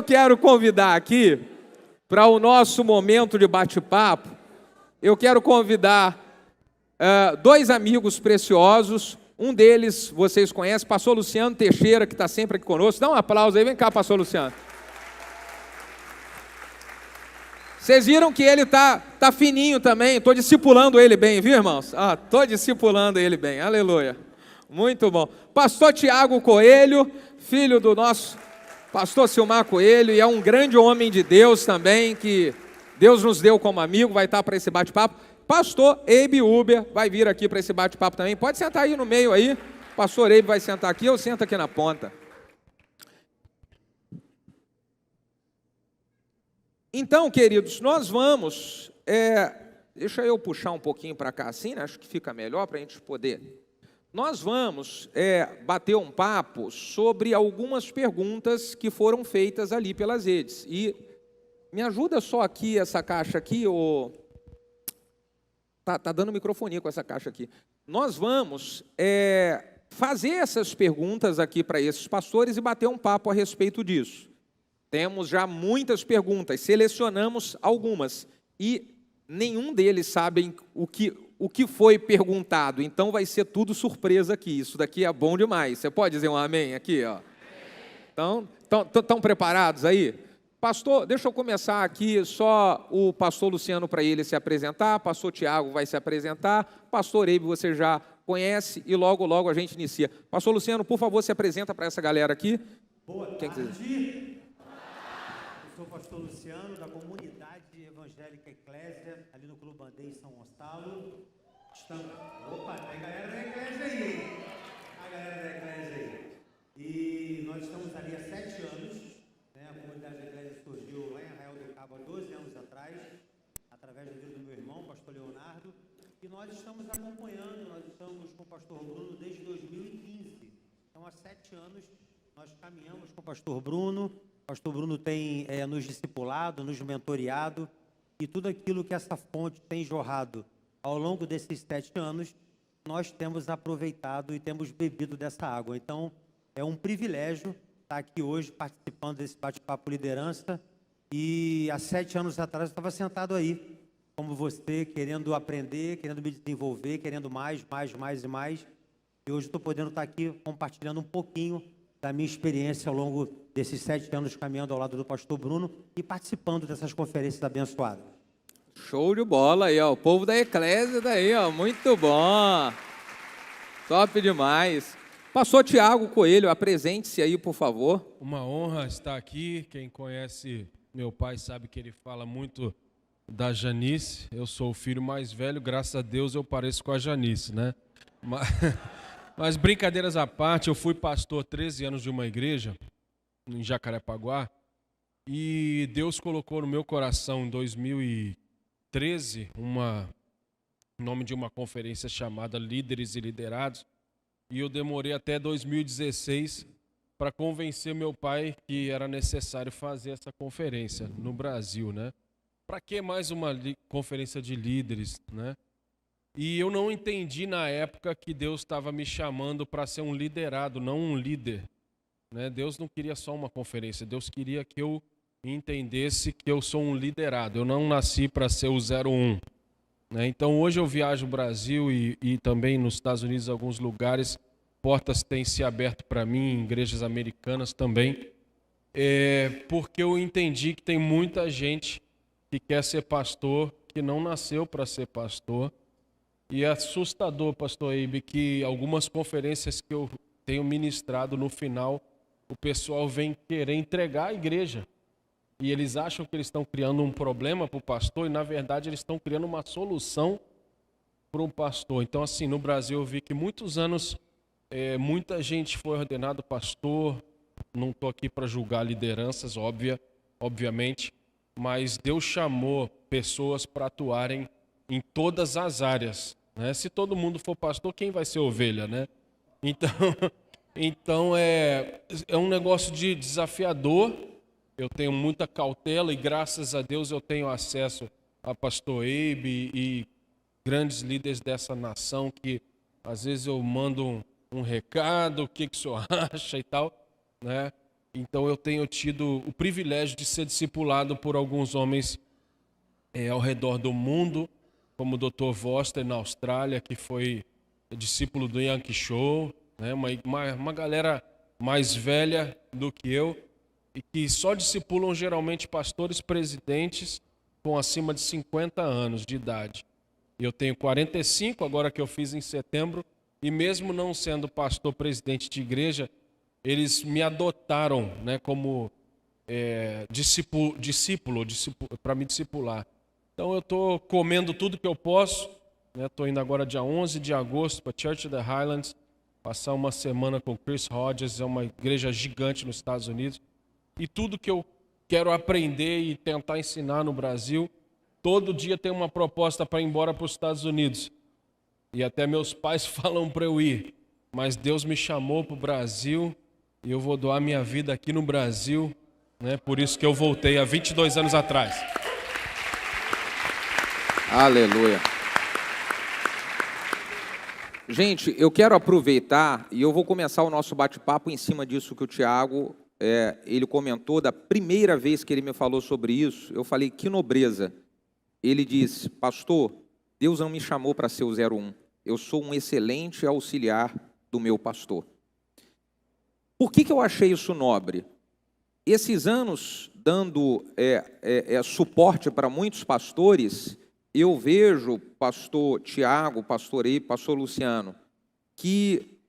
quero convidar aqui, para o nosso momento de bate-papo, eu quero convidar dois amigos preciosos. Um deles vocês conhecem, pastor Luciano Teixeira, que está sempre aqui conosco. Dá um aplauso aí, vem cá, pastor Luciano. Vocês viram que ele tá fininho também, estou discipulando ele bem, viu, irmãos? Estou discipulando ele bem, aleluia. Muito bom. Pastor Tiago Coelho, filho do nosso pastor Silmar Coelho, e é um grande homem de Deus também, que Deus nos deu como amigo, vai estar para esse bate-papo. Pastor Eibe Uber vai vir aqui para esse bate-papo também. Pode sentar aí no meio aí. Pastor Eibe vai sentar aqui, eu sento aqui na ponta. Então, queridos, nós vamos... deixa eu puxar um pouquinho para cá assim, né? Acho que fica melhor para a gente poder... Nós vamos bater um papo sobre algumas perguntas que foram feitas ali pelas redes. E me ajuda só aqui, essa caixa aqui, tá dando microfonia com essa caixa aqui. Nós vamos fazer essas perguntas aqui para esses pastores e bater um papo a respeito disso. Temos já muitas perguntas, selecionamos algumas e nenhum deles sabem o que foi perguntado, então vai ser tudo surpresa aqui. Isso daqui é bom demais. Você pode dizer um amém aqui, ó? Então, estão preparados aí? Pastor, deixa eu começar aqui só o pastor Luciano para ele se apresentar, pastor Tiago vai se apresentar, pastor Eibe você já conhece e logo, logo a gente inicia. Pastor Luciano, por favor, se apresenta para essa galera aqui. Boa tarde. Eu sou o pastor Luciano, da comunidade evangélica Eclésia, ali no Clube Bandei, em São Gonçalo. Opa, tem galera da Eclésia aí. A galera da Eclésia aí. E nós estamos ali há 7 anos. A comunidade da Eclésia surgiu lá em Arraial do Cabo há 12 anos atrás, através do do meu irmão, pastor Leonardo. E nós estamos acompanhando, nós estamos com o pastor Bruno desde 2015. Então, há 7 anos, nós caminhamos com o pastor Bruno. O pastor Bruno tem nos discipulado, nos mentoreado, e tudo aquilo que essa fonte tem jorrado ao longo desses 7 anos, nós temos aproveitado e temos bebido dessa água. Então, é um privilégio estar aqui hoje participando desse bate-papo liderança. E há 7 anos atrás eu estava sentado aí, como você, querendo aprender, querendo me desenvolver, querendo mais e mais. E hoje estou podendo estar aqui compartilhando um pouquinho da minha experiência ao longo desses 7 anos caminhando ao lado do pastor Bruno e participando dessas conferências abençoadas. Show de bola aí, ó. O povo da Eclésia daí, ó. Muito bom. Top demais. Pastor Tiago Coelho, apresente-se aí, por favor. Uma honra estar aqui. Quem conhece meu pai sabe que ele fala muito da Janice. Eu sou o filho mais velho, graças a Deus eu pareço com a Janice, né? Mas brincadeiras à parte, eu fui pastor 13 anos de uma igreja em Jacarepaguá e Deus colocou no meu coração em 2013 o nome de uma conferência chamada Líderes e Liderados, e eu demorei até 2016 para convencer meu pai que era necessário fazer essa conferência no Brasil, né? Para que mais uma conferência de líderes, né? E eu não entendi na época que Deus estava me chamando para ser um liderado, não um líder, né? Deus não queria só uma conferência, Deus queria que eu entendesse que eu sou um liderado. Eu não nasci para ser o 01. Né? Então hoje eu viajo o Brasil e também nos Estados Unidos, em alguns lugares, portas têm se aberto para mim, em igrejas americanas também, porque eu entendi que tem muita gente que quer ser pastor, que não nasceu para ser pastor. E é assustador, pastor Eibe, que algumas conferências que eu tenho ministrado, no final, o pessoal vem querer entregar a igreja. E eles acham que eles estão criando um problema para o pastor e, na verdade, eles estão criando uma solução para o pastor. Então, assim, no Brasil eu vi que muitos anos, muita gente foi ordenado pastor. Não estou aqui para julgar lideranças, obviamente, mas Deus chamou pessoas para atuarem em todas as áreas, né? Se todo mundo for pastor, quem vai ser ovelha, né? Então é um negócio desafiador. Eu tenho muita cautela e graças a Deus eu tenho acesso a pastor Eibe e grandes líderes dessa nação que às vezes eu mando um recado, o que o senhor acha e tal, né? Então eu tenho tido o privilégio de ser discipulado por alguns homens ao redor do mundo, como o Dr. Voster na Austrália, que foi discípulo do Yankee Show, né? Uma galera mais velha do que eu, e que só discipulam geralmente pastores presidentes com acima de 50 anos de idade. Eu tenho 45, agora que eu fiz em setembro, e mesmo não sendo pastor presidente de igreja, eles me adotaram, né, como discípulo para me discipular. Então eu estou comendo tudo que eu posso, estou indo agora dia 11 de agosto para Church of the Highlands, passar uma semana com Chris Hodges, é uma igreja gigante nos Estados Unidos, e tudo que eu quero aprender e tentar ensinar no Brasil, todo dia tem uma proposta para ir embora para os Estados Unidos. E até meus pais falam para eu ir, mas Deus me chamou para o Brasil e eu vou doar minha vida aqui no Brasil, né? Por isso que eu voltei há 22 anos atrás. Aleluia. Gente, eu quero aproveitar e eu vou começar o nosso bate-papo em cima disso que o Tiago, ele comentou, da primeira vez que ele me falou sobre isso, eu falei, que nobreza. Ele disse, pastor, Deus não me chamou para ser o 01, eu sou um excelente auxiliar do meu pastor. Por que eu achei isso nobre? Esses anos dando suporte para muitos pastores, eu vejo, pastor Tiago, pastor Ei, pastor Luciano, que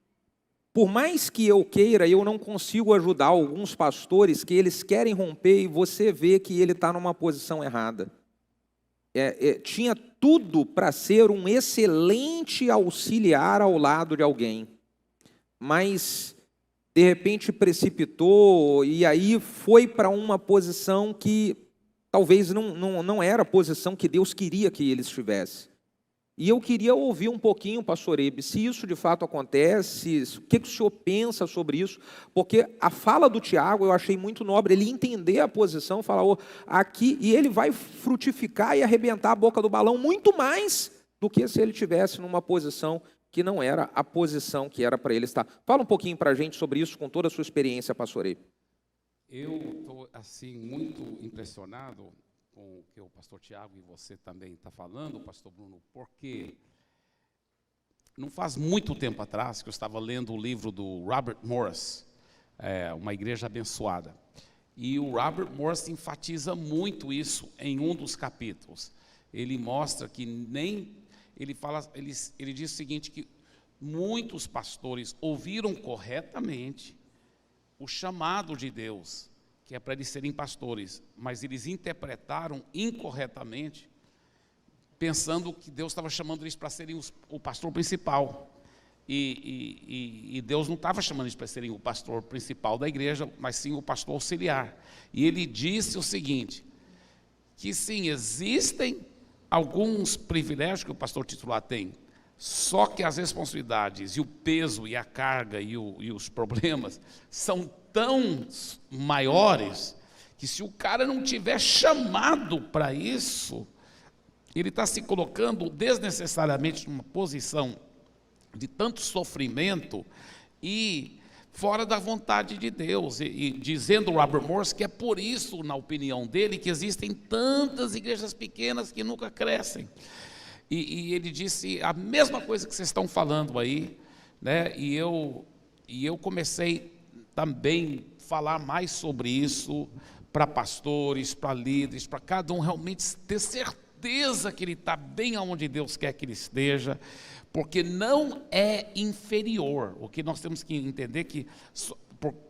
por mais que eu queira, eu não consigo ajudar alguns pastores que eles querem romper e você vê que ele está numa posição errada. Tinha tudo para ser um excelente auxiliar ao lado de alguém, mas de repente precipitou e aí foi para uma posição que talvez não era a posição que Deus queria que ele estivesse. E eu queria ouvir um pouquinho, pastor Ebe, se isso de fato acontece, o que o senhor pensa sobre isso, porque a fala do Tiago eu achei muito nobre, ele entender a posição, falar aqui, e ele vai frutificar e arrebentar a boca do balão muito mais do que se ele tivesse numa posição que não era a posição que era para ele estar. Fala um pouquinho para a gente sobre isso, com toda a sua experiência, pastor Ebe. Eu estou, assim, muito impressionado com o que o pastor Tiago e você também está falando, pastor Bruno, porque não faz muito tempo atrás que eu estava lendo o livro do Robert Morris, Uma Igreja Abençoada. E o Robert Morris enfatiza muito isso em um dos capítulos. Ele mostra que ele diz o seguinte, que muitos pastores ouviram corretamente o chamado de Deus, que é para eles serem pastores, mas eles interpretaram incorretamente, pensando que Deus estava chamando eles para serem o pastor principal. E Deus não estava chamando eles para serem o pastor principal da igreja, mas sim o pastor auxiliar. E ele disse o seguinte, que sim, existem alguns privilégios que o pastor titular tem, só que as responsabilidades e o peso e a carga e os problemas são tão maiores que se o cara não tiver chamado para isso, ele está se colocando desnecessariamente numa posição de tanto sofrimento e fora da vontade de Deus. E dizendo o Robert Morris que é por isso, na opinião dele, que existem tantas igrejas pequenas que nunca crescem. E ele disse a mesma coisa que vocês estão falando aí, né? E eu comecei também a falar mais sobre isso para pastores, para líderes, para cada um realmente ter certeza que ele está bem aonde Deus quer que ele esteja, porque não é inferior. O que nós temos que entender que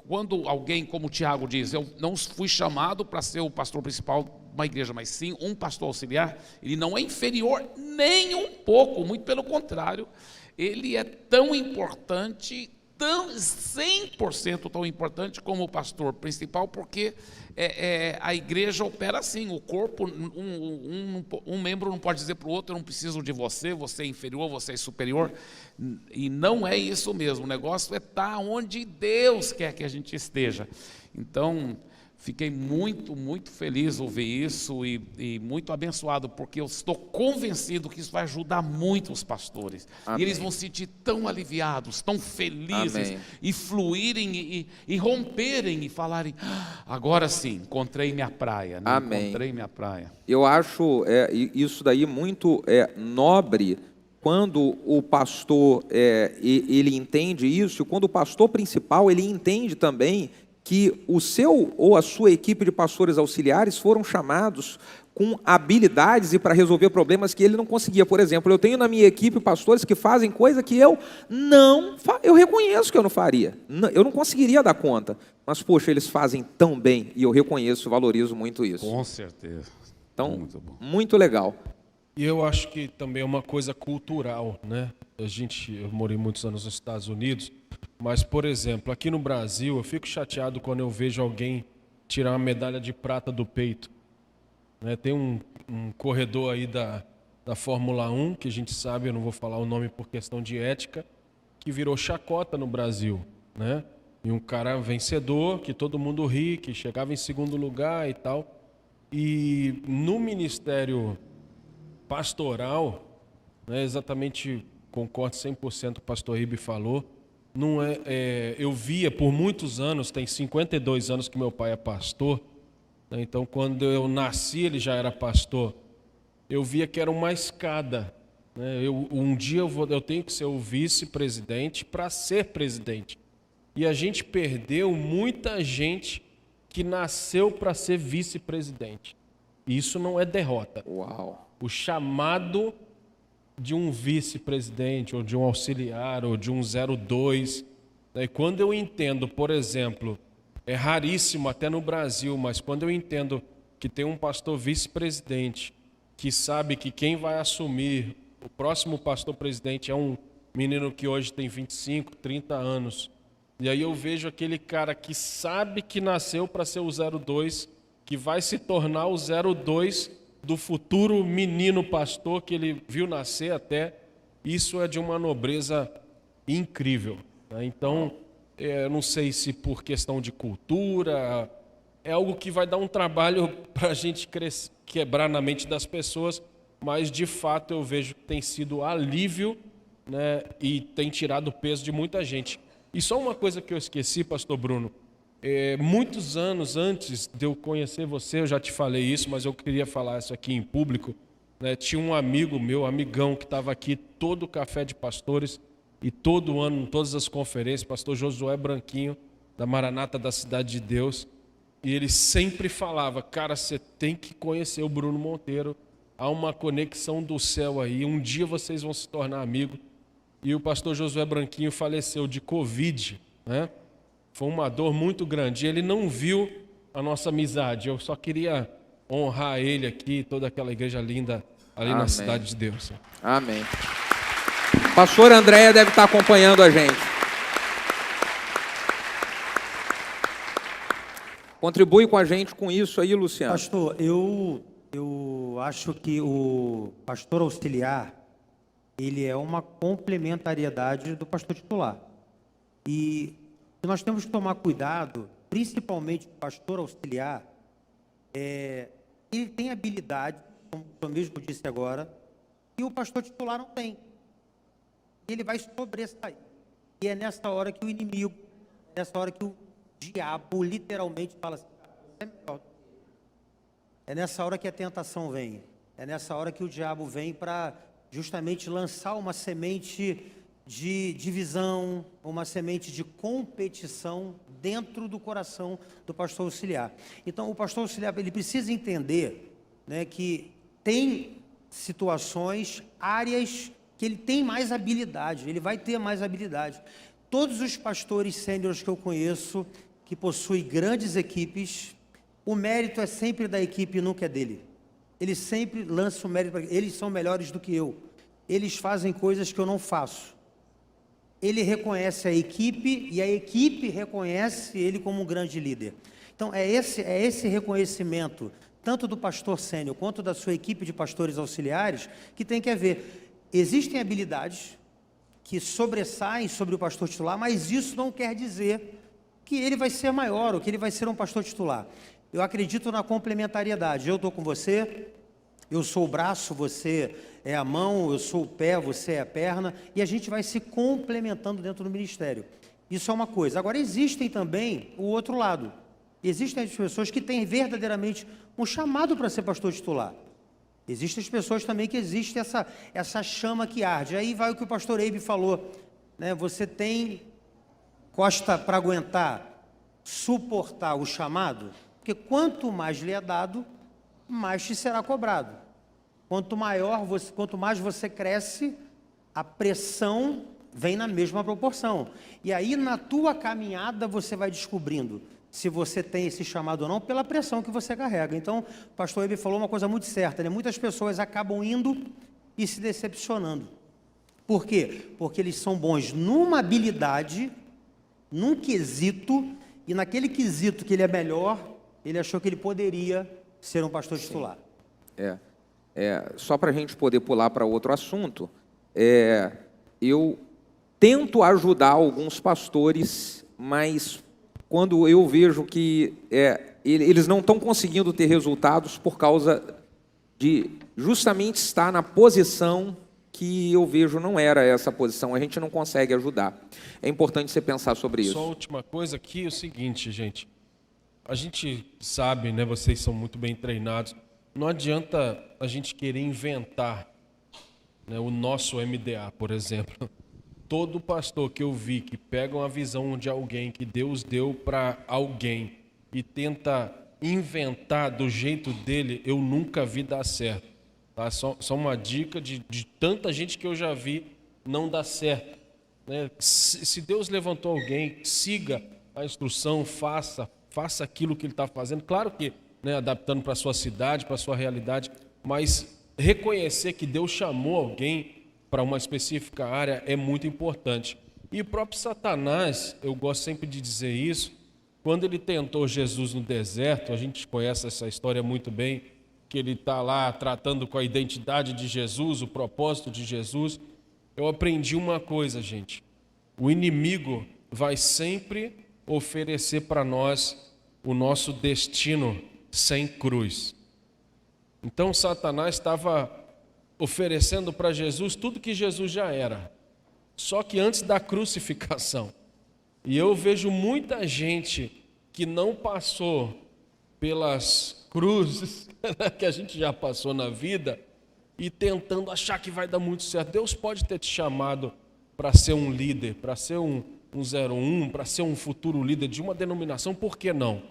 quando alguém, como o Tiago diz, eu não fui chamado para ser o pastor principal de uma igreja, mas sim um pastor auxiliar, ele não é inferior nem um pouco, muito pelo contrário, ele é tão importante, 100% tão importante como o pastor principal, porque a igreja opera assim, o corpo, um membro não pode dizer para o outro, eu não preciso de você, você é inferior, você é superior, e não é isso mesmo, o negócio é estar onde Deus quer que a gente esteja. Então, Fiquei muito, muito feliz ouvir isso e muito abençoado, porque eu estou convencido que isso vai ajudar muito os pastores. Amém. E eles vão se sentir tão aliviados, tão felizes, Amém. e fluírem e romperem e falarem: agora sim, encontrei minha praia, né? Amém. Encontrei minha praia. Eu acho isso daí muito nobre, quando o pastor ele entende isso, e quando o pastor principal ele entende também que o seu ou a sua equipe de pastores auxiliares foram chamados com habilidades e para resolver problemas que ele não conseguia. Por exemplo, eu tenho na minha equipe pastores que fazem coisa que eu reconheço que eu não faria, eu não conseguiria dar conta, mas poxa, eles fazem tão bem e eu reconheço, valorizo muito isso. Com certeza. Então, Muito bom. muito legal. E eu acho que também é uma coisa cultural, né? Eu morei muitos anos nos Estados Unidos, mas, por exemplo, aqui no Brasil, eu fico chateado quando eu vejo alguém tirar uma medalha de prata do peito. Né? Tem um corredor aí da Fórmula 1, que a gente sabe, eu não vou falar o nome por questão de ética, que virou chacota no Brasil, né? E um cara vencedor, que todo mundo ri, que chegava em segundo lugar e tal. E no ministério pastoral, né, exatamente, concordo 100% com o pastor Ribe falou, não eu via por muitos anos, tem 52 anos que meu pai é pastor, né, então quando eu nasci ele já era pastor, eu via que era uma escada, né, um dia eu tenho que ser o vice-presidente para ser presidente, e a gente perdeu muita gente que nasceu para ser vice-presidente. Isso não é derrota. Uau. O chamado de um vice-presidente, ou de um auxiliar, ou de um 02. E quando eu entendo, por exemplo, é raríssimo até no Brasil, mas quando eu entendo que tem um pastor vice-presidente que sabe que quem vai assumir o próximo pastor-presidente é um menino que hoje tem 25, 30 anos. E aí eu vejo aquele cara que sabe que nasceu para ser o 02, que vai se tornar o 02 do futuro menino pastor que ele viu nascer até. Isso é de uma nobreza incrível, né? Então, eu não sei se por questão de cultura, é algo que vai dar um trabalho para a gente quebrar na mente das pessoas, mas de fato eu vejo que tem sido alívio, né, e tem tirado o peso de muita gente. E só uma coisa que eu esqueci, pastor Bruno, muitos anos antes de eu conhecer você, eu já te falei isso, mas eu queria falar isso aqui em público, né? Tinha um amigo meu, amigão, que estava aqui todo o café de pastores e todo ano, em todas as conferências, pastor Josué Branquinho, da Maranata da Cidade de Deus, e ele sempre falava: cara, você tem que conhecer o Bruno Monteiro, há uma conexão do céu aí, um dia vocês vão se tornar amigos. E o pastor Josué Branquinho faleceu de Covid, né? Foi uma dor muito grande. Ele não viu a nossa amizade. Eu só queria honrar ele aqui, toda aquela igreja linda ali Amém. na Cidade de Deus. Amém. Pastor Andréia deve estar acompanhando a gente. Contribui com a gente com isso aí, Luciano. Pastor, eu acho que o pastor auxiliar, ele é uma complementariedade do pastor titular. E nós temos que tomar cuidado, principalmente o pastor auxiliar, ele tem habilidade, como eu mesmo disse agora, e o pastor titular não tem. Ele vai sobressair. E é nessa hora que o inimigo, nessa hora que o diabo literalmente fala assim: você é melhor. É nessa hora que a tentação vem. É nessa hora que o diabo vem para justamente lançar uma semente de divisão, uma semente de competição dentro do coração do pastor auxiliar. Então, o pastor auxiliar, ele precisa entender, né, que tem situações, áreas que ele tem mais habilidade, ele vai ter mais habilidade. Todos os pastores sêniores que eu conheço, que possuem grandes equipes, o mérito é sempre da equipe e nunca é dele. Ele sempre lança o mérito para eles, são melhores do que eu. Eles fazem coisas que eu não faço. Ele reconhece a equipe e a equipe reconhece ele como um grande líder. Então, é esse reconhecimento, tanto do pastor sênior quanto da sua equipe de pastores auxiliares, que tem que haver. Existem habilidades que sobressaem sobre o pastor titular, mas isso não quer dizer que ele vai ser maior, ou que ele vai ser um pastor titular. Eu acredito na complementariedade. Eu estou com você, eu sou o braço, você é a mão, eu sou o pé, você é a perna, e a gente vai se complementando dentro do ministério. Isso é uma coisa. Agora, existem também o outro lado. Existem as pessoas que têm verdadeiramente um chamado para ser pastor titular. Existem as pessoas também que existe essa chama que arde. Aí vai o que o pastor Eibe falou, né? Você tem costa para aguentar, suportar o chamado, porque quanto mais lhe é dado, mais te será cobrado. Quanto mais você cresce, a pressão vem na mesma proporção. E aí, na tua caminhada, você vai descobrindo se você tem esse chamado ou não, pela pressão que você carrega. Então, o pastor Eibe falou uma coisa muito certa, né? Muitas pessoas acabam indo e se decepcionando. Por quê? Porque eles são bons numa habilidade, num quesito, e naquele quesito que ele é melhor, ele achou que ele poderia ser um pastor titular. Só para a gente poder pular para outro assunto, eu tento ajudar alguns pastores, mas quando eu vejo que eles não estão conseguindo ter resultados por causa de justamente estar na posição que eu vejo não era essa posição, a gente não consegue ajudar. É importante você pensar sobre isso. Só a última coisa aqui, é o seguinte, gente. A gente sabe, né, vocês são muito bem treinados, não adianta a gente querer inventar, né, o nosso MDA, por exemplo. Todo pastor que eu vi que pega uma visão de alguém que Deus deu para alguém e tenta inventar do jeito dele, eu nunca vi dar certo. Tá? Só uma dica de tanta gente que eu já vi não dá certo. Né? Se Deus levantou alguém, siga a instrução, faça aquilo que ele está fazendo. Claro que, né, adaptando para a sua cidade, para a sua realidade, mas reconhecer que Deus chamou alguém para uma específica área é muito importante. E o próprio Satanás, eu gosto sempre de dizer isso, quando ele tentou Jesus no deserto, a gente conhece essa história muito bem, que ele está lá tratando com a identidade de Jesus, o propósito de Jesus. Eu aprendi uma coisa, gente, o inimigo vai sempre oferecer para nós o nosso destino sem cruz. Então Satanás estava oferecendo para Jesus tudo que Jesus já era, só que antes da crucificação. E eu vejo muita gente que não passou pelas cruzes que a gente já passou na vida e tentando achar que vai dar muito certo. Deus pode ter te chamado para ser um líder, para ser um 01, para ser um futuro líder de uma denominação, por que não?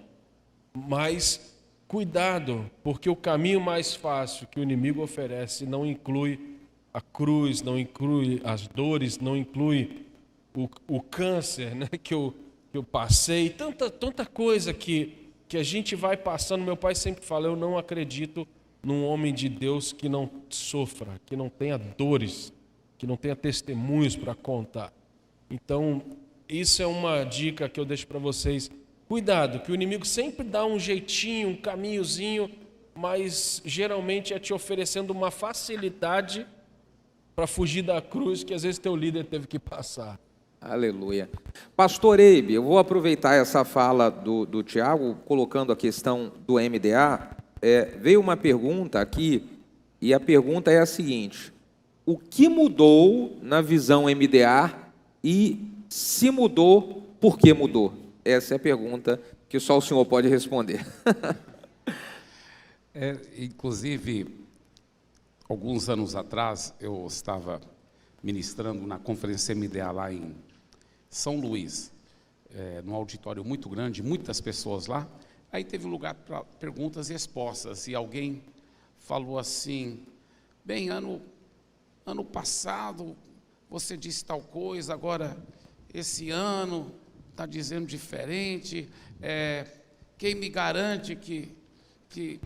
Mas cuidado, porque o caminho mais fácil que o inimigo oferece não inclui a cruz, não inclui as dores, não inclui o câncer, né, que eu passei, tanta coisa que a gente vai passando. Meu pai sempre fala, eu não acredito num homem de Deus que não sofra, que não tenha dores, que não tenha testemunhos para contar. Então, isso é uma dica que eu deixo para vocês. Cuidado, que o inimigo sempre dá um jeitinho, um caminhozinho, mas geralmente é te oferecendo uma facilidade para fugir da cruz que às vezes teu líder teve que passar. Aleluia. Pastor Eibe, eu vou aproveitar essa fala do Tiago, colocando a questão do MDA. Veio uma pergunta aqui, e a pergunta é a seguinte: o que mudou na visão MDA e se mudou, por que mudou? Essa é a pergunta que só o senhor pode responder. Inclusive, alguns anos atrás, eu estava ministrando na conferência MDA lá em São Luís, num auditório muito grande, muitas pessoas lá. Aí teve um lugar para perguntas e respostas, e alguém falou assim, bem, ano passado você disse tal coisa, agora esse ano está dizendo diferente, quem me garante que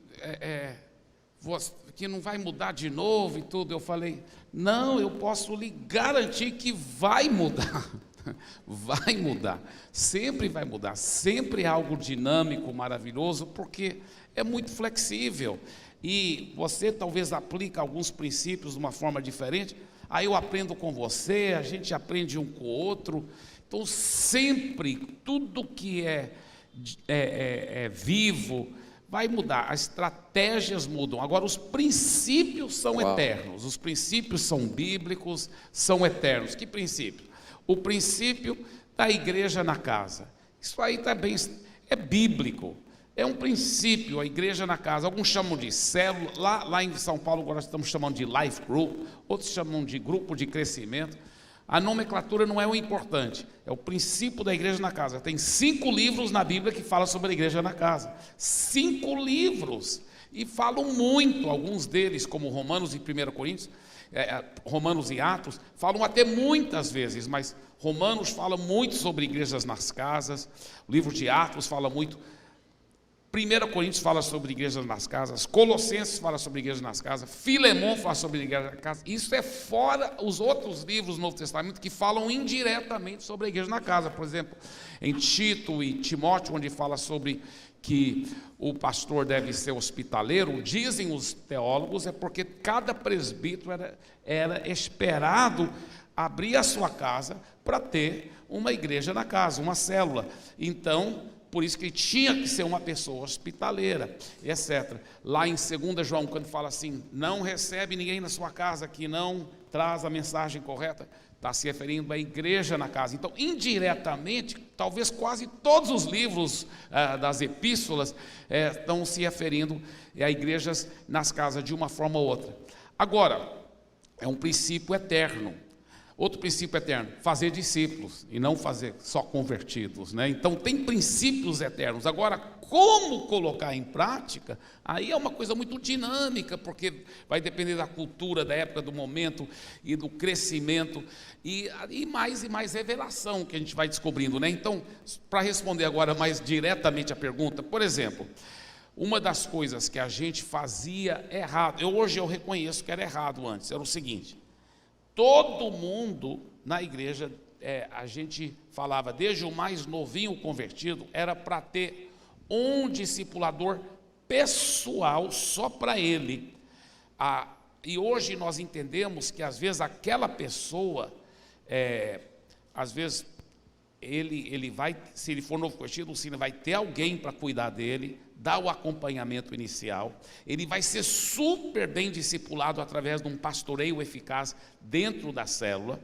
não vai mudar de novo e tudo? Eu falei, não, eu posso lhe garantir que vai mudar, vai mudar, sempre vai mudar, sempre é algo dinâmico, maravilhoso, porque é muito flexível, e você talvez aplica alguns princípios de uma forma diferente, aí eu aprendo com você, a gente aprende um com o outro, Então, sempre, tudo que é vivo vai mudar, as estratégias mudam. Agora, os princípios são eternos, os princípios são bíblicos, são eternos. Que princípio? O princípio da igreja na casa. Isso aí também é bíblico, é um princípio, a igreja na casa. Alguns chamam de célula, lá em São Paulo agora estamos chamando de life group, outros chamam de grupo de crescimento. A nomenclatura não é o importante, é o princípio da igreja na casa. Tem 5 livros na Bíblia que falam sobre a igreja na casa. 5 livros, e falam muito, alguns deles, como Romanos e 1 Coríntios, Romanos e Atos, falam até muitas vezes, mas Romanos fala muito sobre igrejas nas casas, o livro de Atos fala muito, 1 Coríntios fala sobre igrejas nas casas, Colossenses fala sobre igrejas nas casas, Filemão fala sobre igrejas nas casas. Isso é fora os outros livros do Novo Testamento que falam indiretamente sobre a igreja na casa. Por exemplo, em Tito e Timóteo, onde fala sobre que o pastor deve ser hospitaleiro, dizem os teólogos, é porque cada presbítero era esperado abrir a sua casa para ter uma igreja na casa, uma célula. Então, por isso que tinha que ser uma pessoa hospitaleira, etc. Lá em 2 João, quando fala assim, não recebe ninguém na sua casa que não traz a mensagem correta, está se referindo à igreja na casa. Então, indiretamente, talvez quase todos os livros das epístolas estão se referindo a igrejas nas casas de uma forma ou outra. Agora, é um princípio eterno. Outro princípio eterno, fazer discípulos e não fazer só convertidos, né? Então tem princípios eternos. Agora, como colocar em prática, aí é uma coisa muito dinâmica, porque vai depender da cultura, da época, do momento e do crescimento e mais revelação que a gente vai descobrindo, né? Então, para responder agora mais diretamente a pergunta, por exemplo, uma das coisas que a gente fazia errado, hoje eu reconheço que era errado antes, era o seguinte: todo mundo na igreja, a gente falava, desde o mais novinho convertido, era para ter um discipulador pessoal só para ele. E hoje nós entendemos que às vezes aquela pessoa, às vezes ele vai, se ele for novo convertido, ele vai ter alguém para cuidar dele, dar o acompanhamento inicial, ele vai ser super bem discipulado através de um pastoreio eficaz dentro da célula,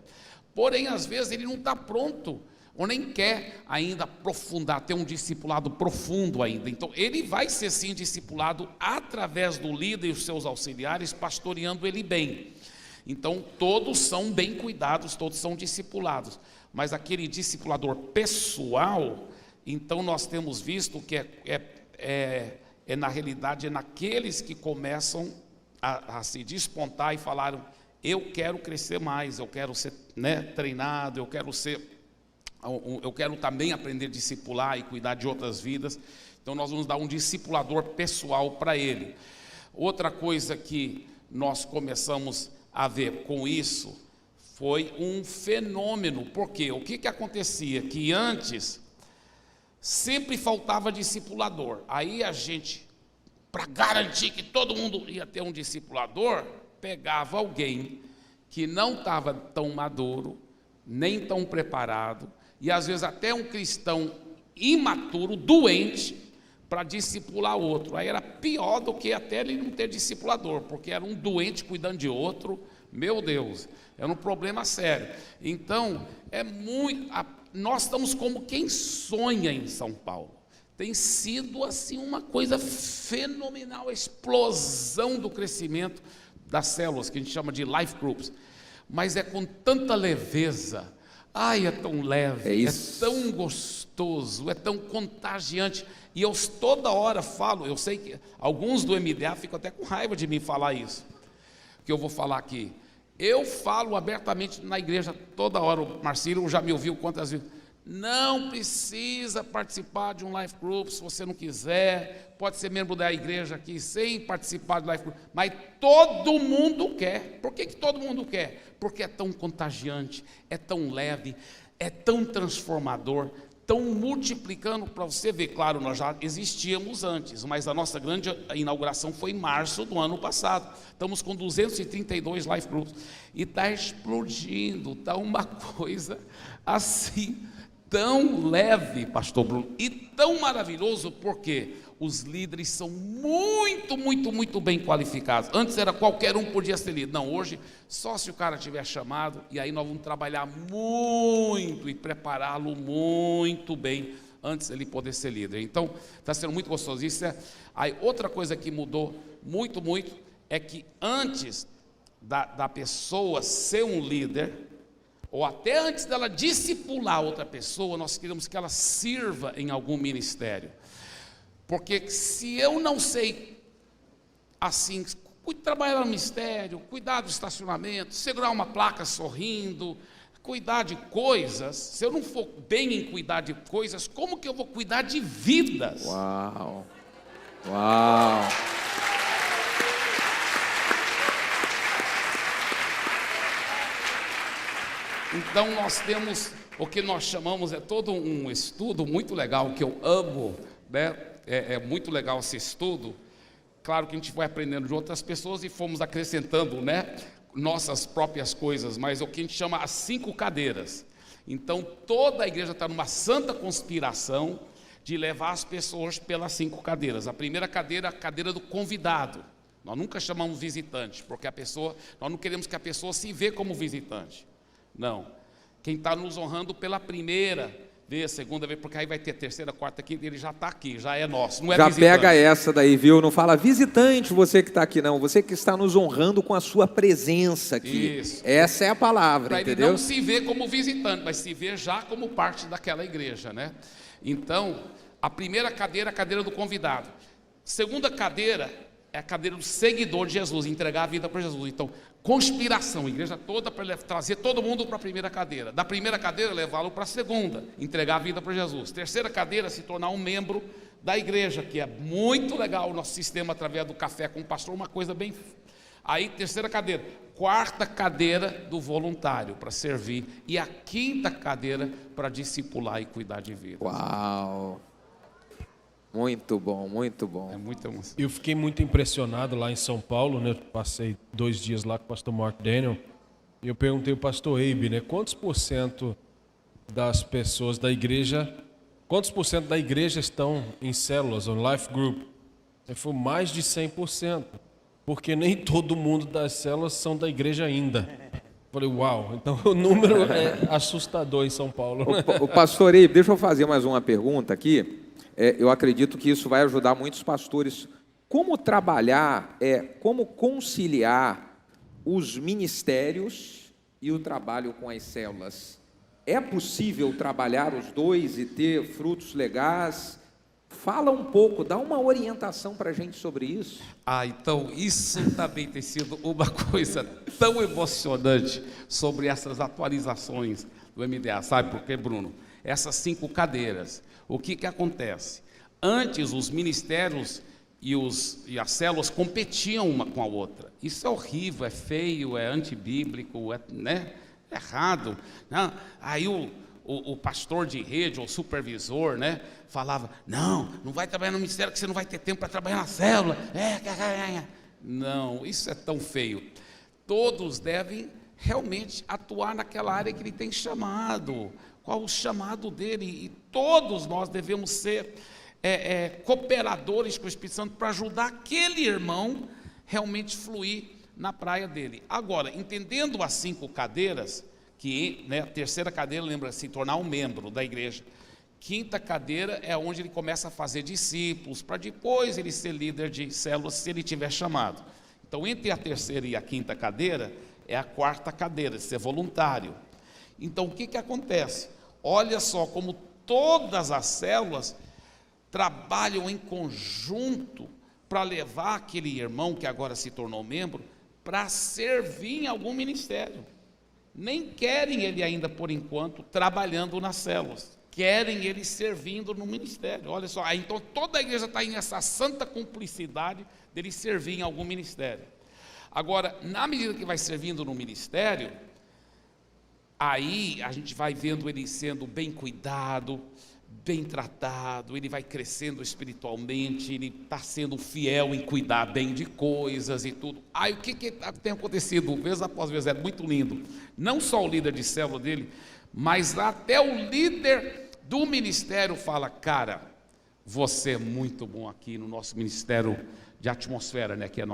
porém às vezes ele não está pronto, ou nem quer ainda aprofundar, ter um discipulado profundo ainda. Então ele vai ser sim discipulado através do líder e os seus auxiliares, pastoreando ele bem. Então todos são bem cuidados, todos são discipulados, mas aquele discipulador pessoal, então nós temos visto que na realidade, naqueles que começam a se despontar e falaram, eu quero crescer mais, eu quero ser treinado, eu quero também aprender a discipular e cuidar de outras vidas. Então nós vamos dar um discipulador pessoal para ele. Outra coisa que nós começamos a ver com isso foi um fenômeno, porque o que acontecia? Que antes sempre faltava discipulador. Aí a gente, para garantir que todo mundo ia ter um discipulador, pegava alguém que não estava tão maduro, nem tão preparado, e às vezes até um cristão imaturo, doente, para discipular outro. Aí era pior do que até ele não ter discipulador, porque era um doente cuidando de outro. Meu Deus, era um problema sério. Então, nós estamos como quem sonha em São Paulo. Tem sido assim uma coisa fenomenal, a explosão do crescimento das células, que a gente chama de life groups, mas é com tanta leveza. Ai, é tão leve, é tão gostoso, é tão contagiante. E eu toda hora falo, eu sei que alguns do MDA ficam até com raiva de mim falar isso, que eu vou falar aqui. Eu falo abertamente na igreja toda hora, o Marcílio já me ouviu quantas vezes. Não precisa participar de um life group se você não quiser, pode ser membro da igreja aqui sem participar do life group, mas todo mundo quer. Por que todo mundo quer? Porque é tão contagiante, é tão leve, é tão transformador, estão multiplicando, para você ver. Claro, nós já existíamos antes, mas a nossa grande inauguração foi em março do ano passado. Estamos com 232 life groups e está explodindo, está uma coisa assim, tão leve, pastor Bruno, e tão maravilhoso, porque os líderes são muito bem qualificados. Antes era qualquer um podia ser líder. Não, hoje, só se o cara tiver chamado, e aí nós vamos trabalhar muito e prepará-lo muito bem antes ele poder ser líder. Então, está sendo muito gostoso. Isso é. Aí, outra coisa que mudou muito, é que antes da pessoa ser um líder, ou até antes dela discipular outra pessoa, nós queremos que ela sirva em algum ministério. Porque se eu não sei, assim, trabalhar no ministério, cuidar do estacionamento, segurar uma placa sorrindo, cuidar de coisas, se eu não for bem em cuidar de coisas, como que eu vou cuidar de vidas? Uau! Então nós temos o que nós chamamos, é todo um estudo muito legal, que eu amo, né? É muito legal esse estudo. Claro que a gente foi aprendendo de outras pessoas e fomos acrescentando, né, nossas próprias coisas, mas o que a gente chama as 5 cadeiras. Então toda a igreja está numa santa conspiração de levar as pessoas pelas 5 cadeiras. A primeira cadeira é a cadeira do convidado. Nós nunca chamamos visitante, porque nós não queremos que a pessoa se vê como visitante. Não. Quem está nos honrando pela primeira vez, segunda vez, porque aí vai ter terceira, quarta, quinta, ele já está aqui, já é nosso, não é já visitante. Pega essa daí, viu? Não fala visitante você que está aqui, não. Você que está nos honrando com a sua presença aqui. Isso. Essa é a palavra, pra entendeu? Ele não se vê como visitante, mas se vê já como parte daquela igreja, né? Então, a primeira cadeira é a cadeira do convidado. Segunda cadeira é a cadeira do seguidor de Jesus, entregar a vida para Jesus. Então, conspiração, a igreja toda para trazer todo mundo para a primeira cadeira. Da primeira cadeira, levá-lo para a segunda, entregar a vida para Jesus. Terceira cadeira, se tornar um membro da igreja, que é muito legal o nosso sistema através do café com o pastor, uma coisa bem... Aí, terceira cadeira. Quarta cadeira do voluntário, para servir. E a quinta cadeira para discipular e cuidar de vida. Uau! Muito bom, muito bom. É muito emoção. Eu fiquei muito impressionado lá em São Paulo, né? Eu passei 2 dias lá com o pastor Mark Daniel, e eu perguntei ao pastor Abe, né? Quantos por cento das pessoas da igreja, quantos por cento da igreja estão em células, ou life group? Ele falou, mais de 100%, porque nem todo mundo das células são da igreja ainda. Eu falei, uau, então o número é assustador em São Paulo. Né? O pastor Abe, deixa eu fazer mais uma pergunta aqui. Eu acredito que isso vai ajudar muitos pastores. Como trabalhar, como conciliar os ministérios e o trabalho com as células? É possível trabalhar os dois e ter frutos legais? Fala um pouco, dá uma orientação para a gente sobre isso. Então, isso também tem sido uma coisa tão emocionante sobre essas atualizações do MDA. Sabe por quê, Bruno? Essas 5 cadeiras. O que acontece? Antes, os ministérios e as células competiam uma com a outra. Isso é horrível, é feio, é antibíblico, né? É errado. Não? Aí o pastor de rede, ou o supervisor, né, falava, não vai trabalhar no ministério que você não vai ter tempo para trabalhar na célula. Não, isso é tão feio. Todos devem realmente atuar naquela área que ele tem chamado. Qual o chamado dele? E todos nós devemos ser cooperadores com o Espírito Santo para ajudar aquele irmão realmente fluir na praia dele. Agora, entendendo as 5 cadeiras, que, né, a terceira cadeira lembra se tornar um membro da igreja. Quinta cadeira é onde ele começa a fazer discípulos, para depois ele ser líder de células, se ele tiver chamado. Então, entre a terceira e a quinta cadeira, é a quarta cadeira, ser voluntário. Então, o que acontece? Olha só como todas as células trabalham em conjunto para levar aquele irmão que agora se tornou membro para servir em algum ministério. Nem querem ele ainda, por enquanto, trabalhando nas células. Querem ele servindo no ministério. Olha só, então toda a igreja está nessa santa cumplicidade dele servir em algum ministério. Agora, na medida que vai servindo no ministério, aí a gente vai vendo ele sendo bem cuidado, bem tratado, ele vai crescendo espiritualmente, ele está sendo fiel em cuidar bem de coisas e tudo. Aí o que tem acontecido vez após vez? É muito lindo. Não só o líder de célula dele, mas até o líder do ministério fala: cara, você é muito bom aqui no nosso ministério de atmosfera, né? Que é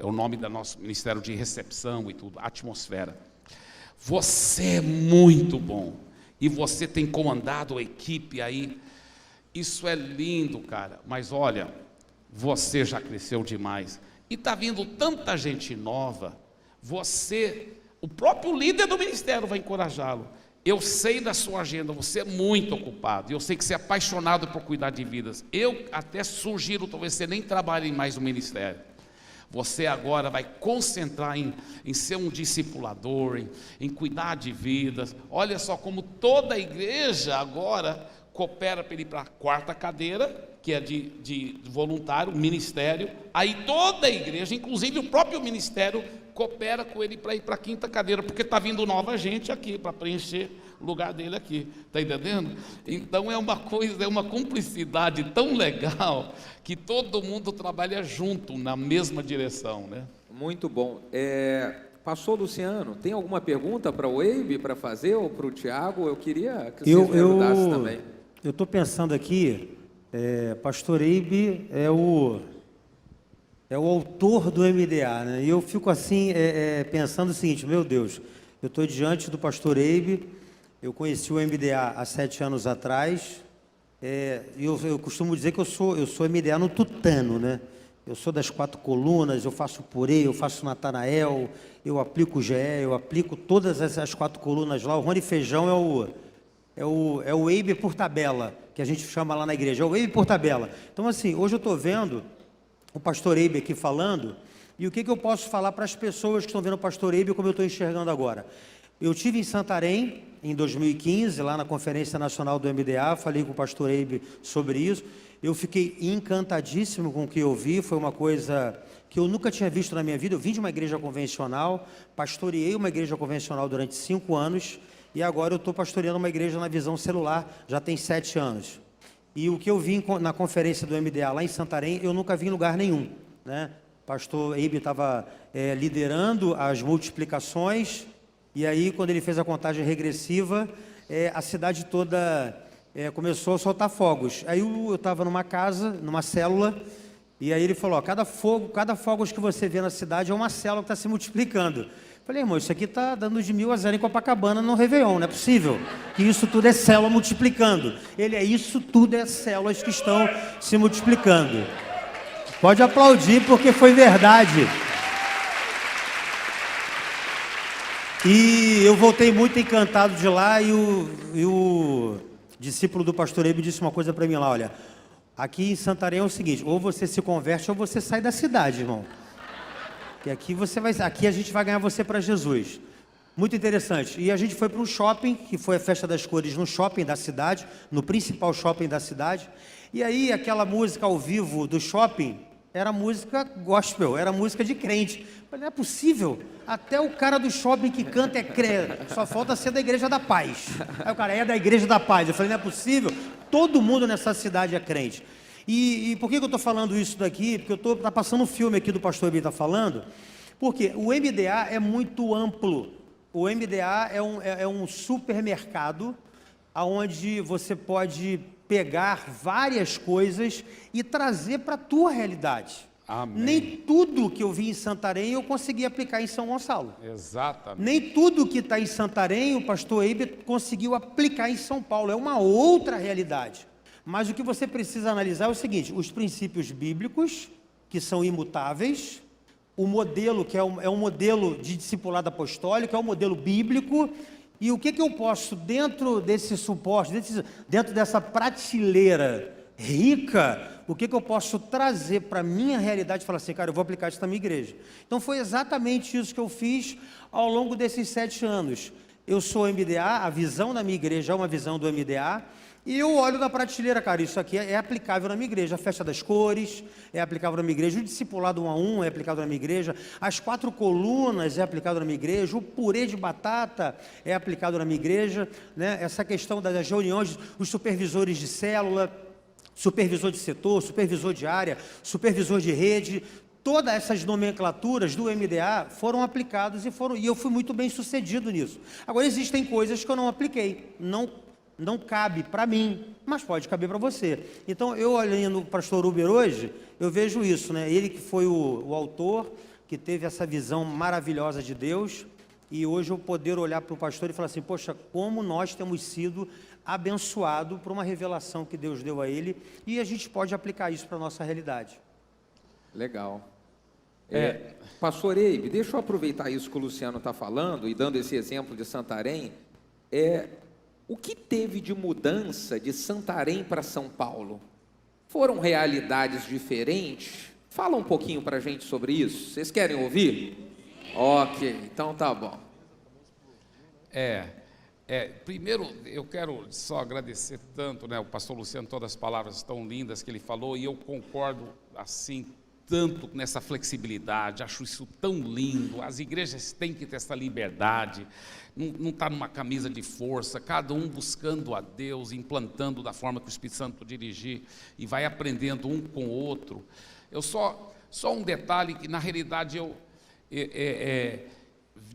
o nome do nosso ministério de recepção e tudo, atmosfera. Você é muito bom. E você tem comandado a equipe aí. Isso é lindo, cara. Mas olha, você já cresceu demais. E está vindo tanta gente nova. O próprio líder do ministério vai encorajá-lo. Eu sei da sua agenda, você é muito ocupado. Eu sei que você é apaixonado por cuidar de vidas. Eu até sugiro, talvez você nem trabalhe mais no ministério. Você agora vai concentrar em ser um discipulador, em cuidar de vidas. Olha só como toda a igreja agora coopera para ele ir para a quarta cadeira, que é de voluntário, ministério. Aí toda a igreja, inclusive o próprio ministério, coopera com ele para ir para a quinta cadeira, porque está vindo nova gente aqui para preencher o lugar dele aqui, está entendendo? Então é uma coisa, é uma cumplicidade tão legal, que todo mundo trabalha junto, na mesma direção, né? Muito bom. Pastor Luciano, tem alguma pergunta para o Eibe para fazer, ou para o Tiago? Eu queria que vocês me ajudassem também. Eu estou pensando aqui, Pastor Eibe é o autor do MDA, né? E eu fico assim, pensando o seguinte: meu Deus, eu estou diante do Pastor Eibe, eu conheci o MDA há 7 anos atrás, e eu costumo dizer que eu sou MDA no tutano, né? Eu sou das 4 colunas, eu faço purê, eu faço Natanael, eu aplico GE, eu aplico todas as 4 colunas lá. O Rony Feijão é o Eibe por tabela, que a gente chama lá na igreja, é o Eibe por tabela. Então assim, hoje eu estou vendo o Pastor Eibe aqui falando, e o que eu posso falar para as pessoas que estão vendo o Pastor Eibe como eu estou enxergando agora? Eu estive em Santarém em 2015, lá na Conferência Nacional do MDA, falei com o Pastor Eibe sobre isso. Eu fiquei encantadíssimo com o que eu vi, foi uma coisa que eu nunca tinha visto na minha vida. Eu vim de uma igreja convencional, pastoreei uma igreja convencional durante 5 anos, e agora eu estou pastoreando uma igreja na visão celular, já tem 7 anos. E o que eu vi na conferência do MDA lá em Santarém, eu nunca vi em lugar nenhum, né? O pastor Eibe estava liderando as multiplicações, e aí quando ele fez a contagem regressiva, a cidade toda começou a soltar fogos. Aí eu estava numa casa, numa célula, e aí ele falou: ó, cada fogo que você vê na cidade é uma célula que está se multiplicando. Falei: irmão, isso aqui está dando de 1000 a 0 em Copacabana no Réveillon, não é possível que isso tudo é célula multiplicando. Isso tudo é células que estão se multiplicando. Pode aplaudir, porque foi verdade. E eu voltei muito encantado de lá, e o discípulo do pastor Eibe disse uma coisa para mim lá: olha, aqui em Santarém é o seguinte, ou você se converte ou você sai da cidade, irmão. E aqui a gente vai ganhar você para Jesus. Muito interessante. E a gente foi para um shopping, que foi a Festa das Cores no shopping da cidade, no principal shopping da cidade. E aí aquela música ao vivo do shopping era música gospel, era música de crente. Eu falei: não é possível, até o cara do shopping que canta é crente, só falta ser da Igreja da Paz. Aí o cara é da Igreja da Paz. Eu falei: não é possível, todo mundo nessa cidade é crente. E por que eu estou falando isso daqui? Porque está passando um filme aqui do pastor Eibe está falando, porque o MDA é muito amplo. O MDA é um supermercado onde você pode pegar várias coisas e trazer para a tua realidade. Amém. Nem tudo que eu vi em Santarém eu consegui aplicar em São Gonçalo. Exatamente. Nem tudo que está em Santarém o pastor Eibe conseguiu aplicar em São Paulo. É uma outra realidade. Mas o que você precisa analisar é o seguinte: os princípios bíblicos, que são imutáveis, o modelo, que é um modelo de discipulado apostólico, é um modelo bíblico, e o que eu posso, dentro desse suporte, dentro dessa prateleira rica, o que eu posso trazer para a minha realidade e falar assim: cara, eu vou aplicar isso na minha igreja. Então foi exatamente isso que eu fiz ao longo desses 7 anos. Eu sou MDA, a visão da minha igreja é uma visão do MDA, E eu olho na prateleira, cara, isso aqui é aplicável na minha igreja. A festa das cores é aplicável na minha igreja. O discipulado 1 a 1 é aplicável na minha igreja. As 4 colunas é aplicável na minha igreja. O purê de batata é aplicado na minha igreja, né? Essa questão das reuniões, os supervisores de célula, supervisor de setor, supervisor de área, supervisor de rede, todas essas nomenclaturas do MDA foram aplicadas e eu fui muito bem sucedido nisso. Agora, existem coisas que eu não apliquei, não cabe para mim, mas pode caber para você. Então, eu olhando o pastor Uber hoje, eu vejo isso, né? Ele que foi o autor, que teve essa visão maravilhosa de Deus, e hoje eu poder olhar para o pastor e falar assim, poxa, como nós temos sido abençoados por uma revelação que Deus deu a ele, e a gente pode aplicar isso para a nossa realidade. Legal. Pastor Eibe, deixa eu aproveitar isso que o Luciano está falando, e dando esse exemplo de Santarém, o que teve de mudança de Santarém para São Paulo? Foram realidades diferentes? Fala um pouquinho para a gente sobre isso. Vocês querem ouvir? Ok, então tá bom. Primeiro, eu quero só agradecer tanto, né, o pastor Luciano, todas as palavras tão lindas que ele falou, e eu concordo, assim, tanto nessa flexibilidade, acho isso tão lindo. As igrejas têm que ter essa liberdade, não está numa camisa de força, cada um buscando a Deus, implantando da forma que o Espírito Santo dirigir, e vai aprendendo um com o outro. Eu só um detalhe, que na realidade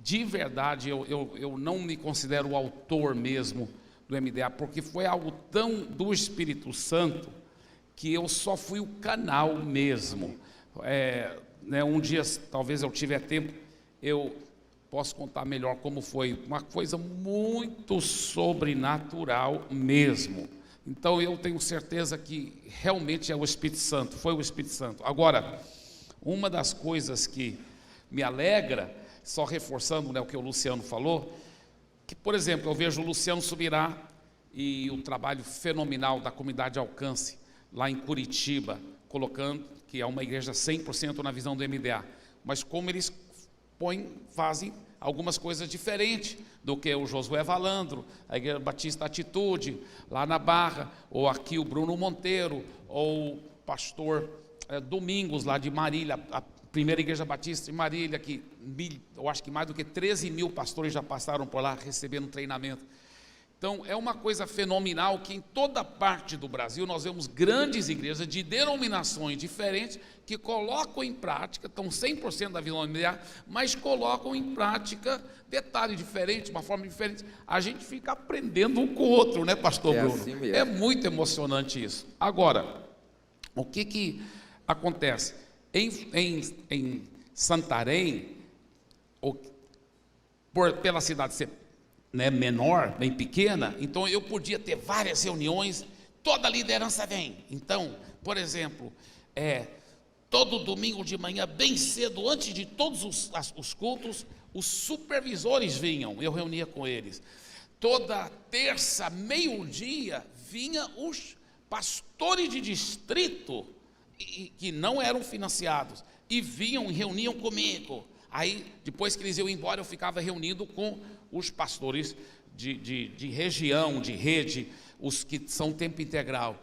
de verdade, eu não me considero o autor mesmo do MDA, porque foi algo tão do Espírito Santo, que eu só fui o canal mesmo. Um dia, talvez eu tiver tempo, eu posso contar melhor como foi, uma coisa muito sobrenatural mesmo. Então eu tenho certeza que realmente é o Espírito Santo, foi o Espírito Santo. Agora, uma das coisas que me alegra, só reforçando, né, o que o Luciano falou, que, por exemplo, eu vejo o Luciano Subirá e o trabalho fenomenal da comunidade Alcance, lá em Curitiba, colocando que é uma igreja 100% na visão do MDA, mas como eles fazem algumas coisas diferentes do que o Josué Valandro, a Igreja Batista Atitude, lá na Barra, ou aqui o Bruno Monteiro, ou o pastor Domingos, lá de Marília, a primeira Igreja Batista de Marília, que eu acho que mais do que 13 mil pastores já passaram por lá recebendo treinamento. Então, é uma coisa fenomenal que em toda parte do Brasil nós vemos grandes igrejas de denominações diferentes que colocam em prática, estão 100% da visão MDA, mas colocam em prática detalhe diferente, uma forma diferente. A gente fica aprendendo um com o outro, né, pastor Bruno? Assim mesmo. É muito emocionante isso. Agora, o que acontece? Em Santarém, pela cidade ser, né, menor, bem pequena, então eu podia ter várias reuniões, toda a liderança vem. Então, por exemplo, todo domingo de manhã, bem cedo, antes de todos os cultos, os supervisores vinham, eu reunia com eles. Toda terça, meio-dia, vinha os pastores de distrito, que não eram financiados, e vinham e reuniam comigo. Aí, depois que eles iam embora, eu ficava reunido com os pastores de região, de rede, os que são tempo integral.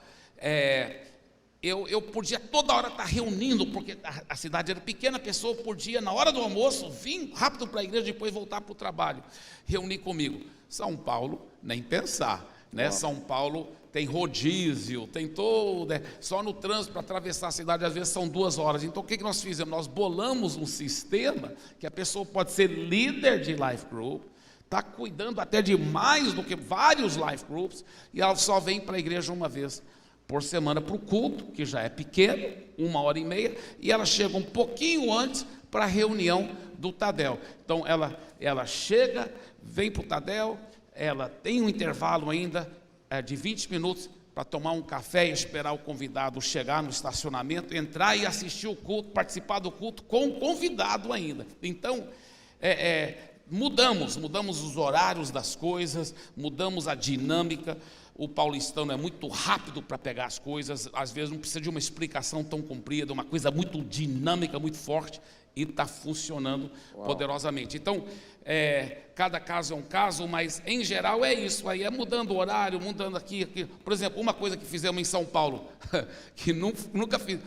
Eu podia toda hora estar reunindo, porque a cidade era pequena, a pessoa podia, na hora do almoço, vir rápido para a igreja, depois voltar para o trabalho, reunir comigo. São Paulo, nem pensar, né? São Paulo tem rodízio, tem todo, né? Só no trânsito para atravessar a cidade, às vezes são 2 horas. Então, o que nós fizemos? Nós bolamos um sistema que a pessoa pode ser líder de life group, está cuidando até de mais do que vários life groups, e ela só vem para a igreja uma vez por semana para o culto, que já é pequeno, 1h30, e ela chega um pouquinho antes para a reunião do Tadel. Então, ela chega, vem para o Tadel, ela tem um intervalo ainda de 20 minutos para tomar um café e esperar o convidado chegar no estacionamento, entrar e assistir o culto, participar do culto com o convidado ainda. Então, mudamos os horários das coisas, mudamos a dinâmica. O paulistano é muito rápido para pegar as coisas, às vezes não precisa de uma explicação tão comprida, uma coisa muito dinâmica, muito forte. e está funcionando poderosamente. Então, cada caso é um caso, mas em geral é isso aí, é mudando o horário, mudando aqui. Por exemplo, uma coisa que fizemos em São Paulo, que nunca fiz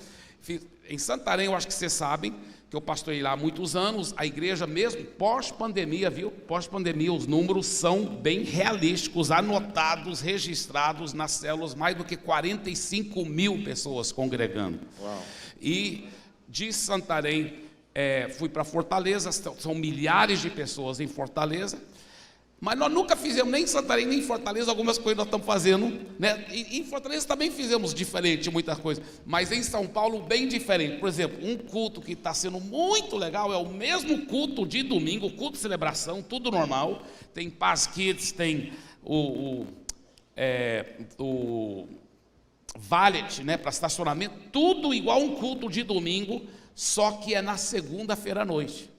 em Santarém, eu acho que vocês sabem, que eu pastorei lá há muitos anos, a igreja mesmo, pós-pandemia, viu? Pós-pandemia, os números são bem realísticos, anotados, registrados nas células, mais do que 45 mil pessoas congregando. Uau. E de Santarém, fui para Fortaleza, são milhares de pessoas em Fortaleza, mas nós nunca fizemos, nem em Santarém, nem em Fortaleza, algumas coisas nós estamos fazendo, né? E em Fortaleza também fizemos diferente, muitas coisas, mas em São Paulo bem diferente. Por exemplo, um culto que está sendo muito legal, é o mesmo culto de domingo, culto de celebração, tudo normal, tem Paz Kids, tem o valet, né, para estacionamento, tudo igual um culto de domingo, só que é na segunda-feira à noite,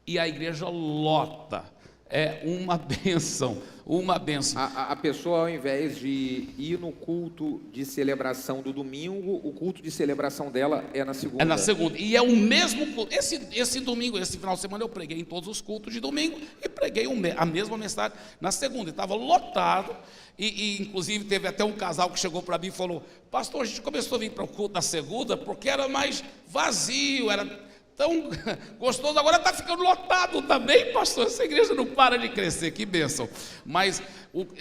e a igreja lota. É uma bênção, uma bênção. A pessoa, ao invés de ir no culto de celebração do domingo, o culto de celebração dela é na segunda. É na segunda, e é o mesmo culto. Esse domingo, esse final de semana, eu preguei em todos os cultos de domingo e preguei a mesma mensagem na segunda, estava lotado. E inclusive teve até um casal que chegou para mim e falou: pastor, a gente começou a vir para o culto da segunda porque era mais vazio, era tão gostoso, agora está ficando lotado também, pastor. Essa igreja não para de crescer, que bênção. Mas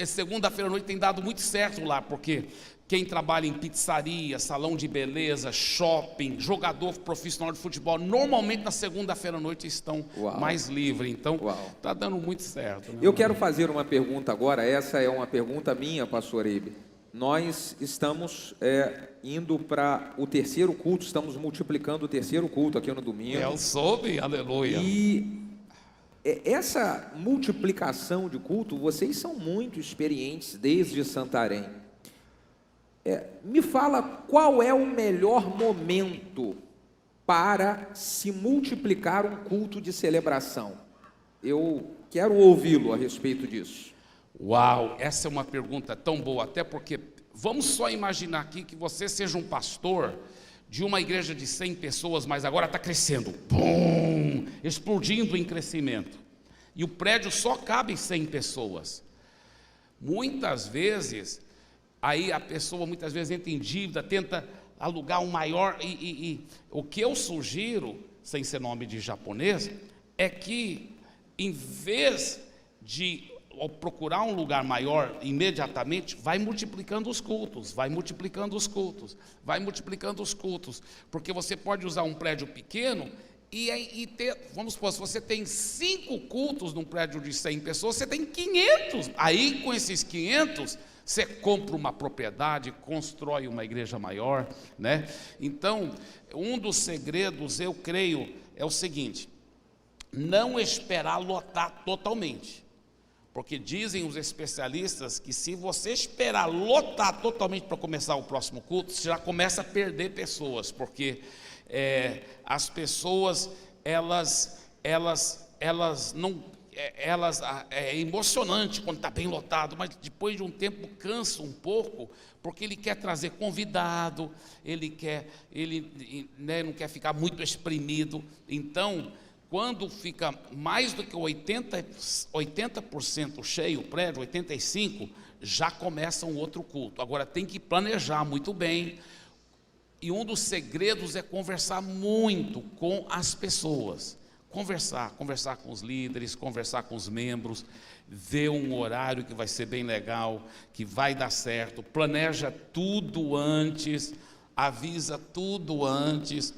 segunda-feira à noite tem dado muito certo lá, porque quem trabalha em pizzaria, salão de beleza, shopping, jogador profissional de futebol, normalmente na segunda-feira à noite estão mais livres. Então, está dando muito certo, né? Eu quero fazer uma pergunta agora, essa é uma pergunta minha, pastor Eibe. Nós estamos indo para o terceiro culto, estamos multiplicando o terceiro culto aqui no domingo. Eu soube, aleluia. E essa multiplicação de culto, vocês são muito experientes desde Santarém. Me fala qual é o melhor momento para se multiplicar um culto de celebração. Eu quero ouvi-lo a respeito disso. Uau, essa é uma pergunta tão boa, até porque vamos só imaginar aqui que você seja um pastor de uma igreja de 100 pessoas, mas agora está crescendo, bum, explodindo em crescimento, e o prédio só cabe 100 pessoas. Muitas vezes, aí a pessoa muitas vezes entra em dívida, tenta alugar um maior, e o que eu sugiro, sem ser nome de japonês, é que em vez de ao procurar um lugar maior imediatamente, vai multiplicando os cultos, vai multiplicando os cultos, vai multiplicando os cultos, porque você pode usar um prédio pequeno e ter, vamos supor, se você tem 5 cultos num prédio de 100 pessoas, você tem 500, aí com esses 500, você compra uma propriedade, constrói uma igreja maior, né? Então, um dos segredos, eu creio, é o seguinte: não esperar lotar totalmente. Porque dizem os especialistas que se você esperar lotar totalmente para começar o próximo culto, você já começa a perder pessoas, porque as pessoas, elas não, é emocionante quando está bem lotado, mas depois de um tempo cansa um pouco, porque ele quer trazer convidado, ele não quer ficar muito exprimido. Então, quando fica mais do que 80% cheio o prédio, 85%, já começa um outro culto. Agora tem que planejar muito bem, e um dos segredos é conversar muito com as pessoas. Conversar com os líderes, conversar com os membros, ver um horário que vai ser bem legal, que vai dar certo, planeja tudo antes, avisa tudo antes,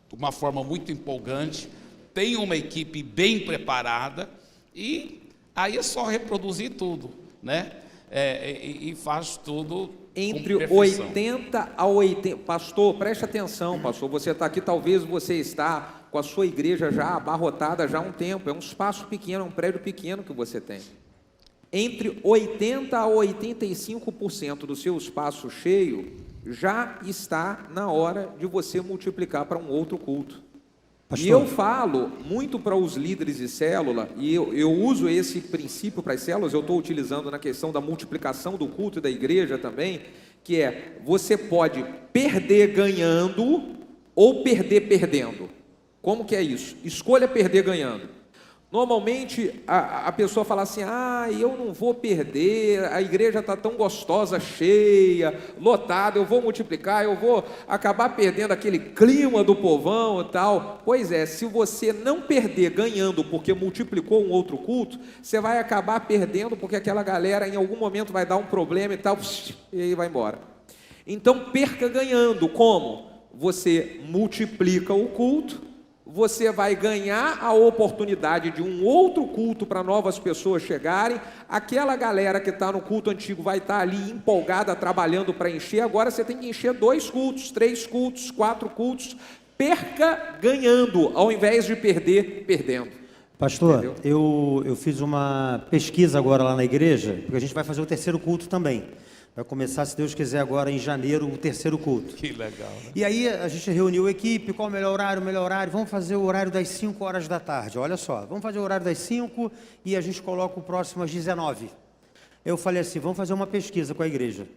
de uma forma muito empolgante. Tem uma equipe bem preparada, e aí é só reproduzir tudo, né? E faz tudo entre com perfeição. 80 a 80, pastor, preste atenção, pastor, você está aqui, talvez você está com a sua igreja já abarrotada já há um tempo, é um espaço pequeno, é um prédio pequeno que você tem. Entre 80 a 85% do seu espaço cheio, já está na hora de você multiplicar para um outro culto. Pastor. E eu falo muito para os líderes de célula, e eu uso esse princípio para as células, eu estou utilizando na questão da multiplicação do culto e da igreja também, que você pode perder ganhando ou perder perdendo. Como que é isso? Escolha perder ganhando. Normalmente a pessoa fala assim, eu não vou perder, a igreja está tão gostosa, cheia, lotada, eu vou multiplicar, eu vou acabar perdendo aquele clima do povão e tal. Pois é, se você não perder ganhando porque multiplicou um outro culto, você vai acabar perdendo porque aquela galera em algum momento vai dar um problema e tal, e aí vai embora. Então perca ganhando. Como? Você multiplica o culto, você vai ganhar a oportunidade de um outro culto para novas pessoas chegarem, aquela galera que está no culto antigo vai estar ali empolgada, trabalhando para encher, agora você tem que encher 2 cultos, 3 cultos, 4 cultos, perca ganhando, ao invés de perder perdendo. Pastor, eu fiz uma pesquisa agora lá na igreja, porque a gente vai fazer o 3º culto também. Vai começar, se Deus quiser, agora em janeiro, o 3º culto. Que legal, né? E aí a gente reuniu a equipe, qual o melhor horário? Vamos fazer o horário das 5 horas da tarde, olha só. Vamos fazer o horário das 5 e a gente coloca o próximo às 19. Eu falei assim, vamos fazer uma pesquisa com a igreja.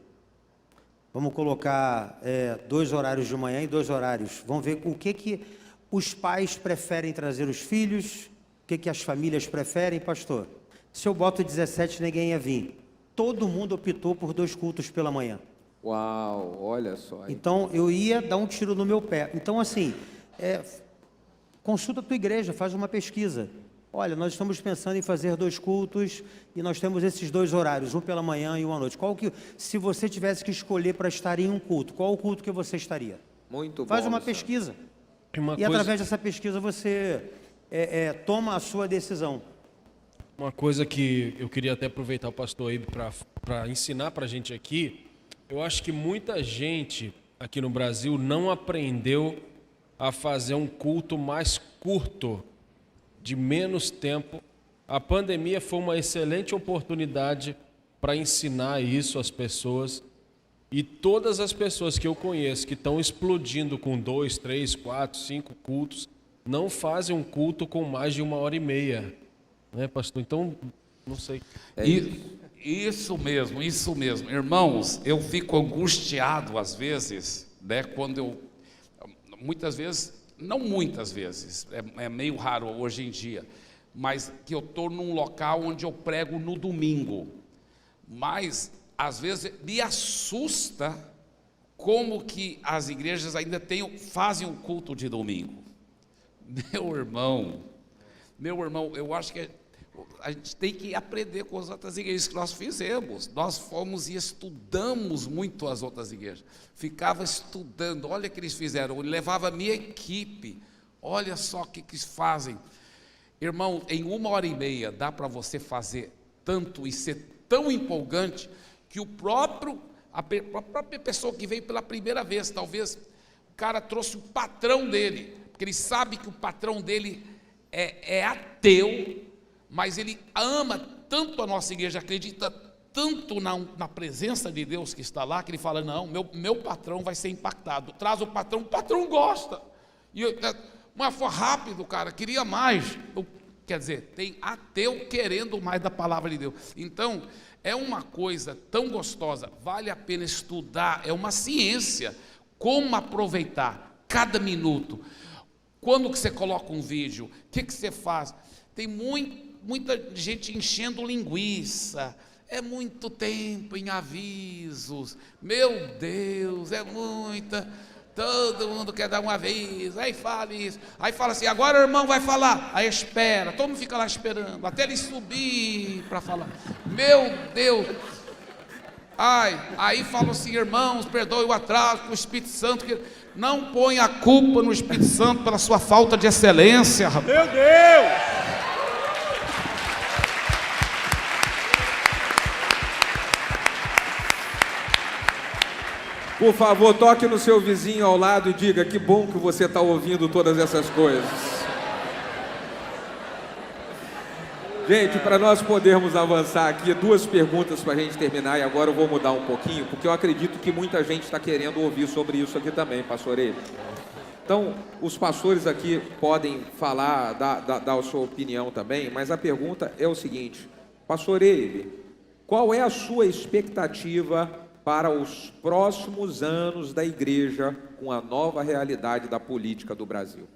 Vamos colocar 2 horários de manhã e 2 horários. Vamos ver o que os pais preferem trazer os filhos, o que as famílias preferem, pastor. Se eu boto 17, ninguém ia vir. Todo mundo optou por 2 cultos pela manhã. Uau, olha só. Então, eu ia dar um tiro no meu pé. Então, assim, consulta a tua igreja, faz uma pesquisa. Olha, nós estamos pensando em fazer 2 cultos e nós temos esses 2 horários, um pela manhã e um à noite. Se você tivesse que escolher para estar em um culto, qual o culto que você estaria? Muito bom. Faz uma pesquisa. E através dessa pesquisa você toma a sua decisão. Uma coisa que eu queria até aproveitar o pastor Eibe para ensinar para a gente aqui, eu acho que muita gente aqui no Brasil não aprendeu a fazer um culto mais curto, de menos tempo. A pandemia foi uma excelente oportunidade para ensinar isso às pessoas. E todas as pessoas que eu conheço que estão explodindo com 2, 3, 4, 5 cultos, não fazem um culto com mais de 1h30. Né, pastor? Então, não sei. Isso mesmo. Irmãos, eu fico angustiado às vezes, né, quando muitas vezes, não muitas vezes, é meio raro hoje em dia, mas que eu estou num local onde eu prego no domingo, mas às vezes me assusta como que as igrejas ainda fazem o culto de domingo. Meu irmão, eu acho que a gente tem que aprender com as outras igrejas que nós fizemos. Nós fomos e estudamos muito as outras igrejas. Ficava estudando, olha o que eles fizeram. Eu levava a minha equipe, olha só o que eles fazem. Irmão, em 1h30 dá para você fazer tanto e ser tão empolgante que a própria pessoa que veio pela primeira vez, talvez o cara trouxe o patrão dele, porque ele sabe que o patrão dele é ateu, mas ele ama tanto a nossa igreja, acredita tanto na presença de Deus que está lá, que ele fala, não, meu patrão vai ser impactado, traz o patrão gosta, mas foi rápido, cara, queria mais. Quer dizer, tem ateu querendo mais da palavra de Deus. Então, é uma coisa tão gostosa, vale a pena estudar, é uma ciência, como aproveitar cada minuto. Quando que você coloca um vídeo, o que você faz? Tem muita gente enchendo linguiça, é muito tempo em avisos, meu Deus, é muita, todo mundo quer dar um aviso, aí fala isso, aí fala assim, agora o irmão vai falar, aí espera, todo mundo fica lá esperando, até ele subir para falar, meu Deus, aí falam assim, irmãos, perdoe o atraso, o Espírito Santo, não põe a culpa no Espírito Santo pela sua falta de excelência, rapaz. Meu Deus! Por favor, toque no seu vizinho ao lado e diga, que bom que você está ouvindo todas essas coisas. Gente, para nós podermos avançar aqui, 2 perguntas para a gente terminar, e agora eu vou mudar um pouquinho, porque eu acredito que muita gente está querendo ouvir sobre isso aqui também, pastor Eibe. Então, os pastores aqui podem falar, dar a sua opinião também, mas a pergunta é o seguinte, pastor Eibe, qual é a sua expectativa para os próximos anos da igreja com a nova realidade da política do Brasil?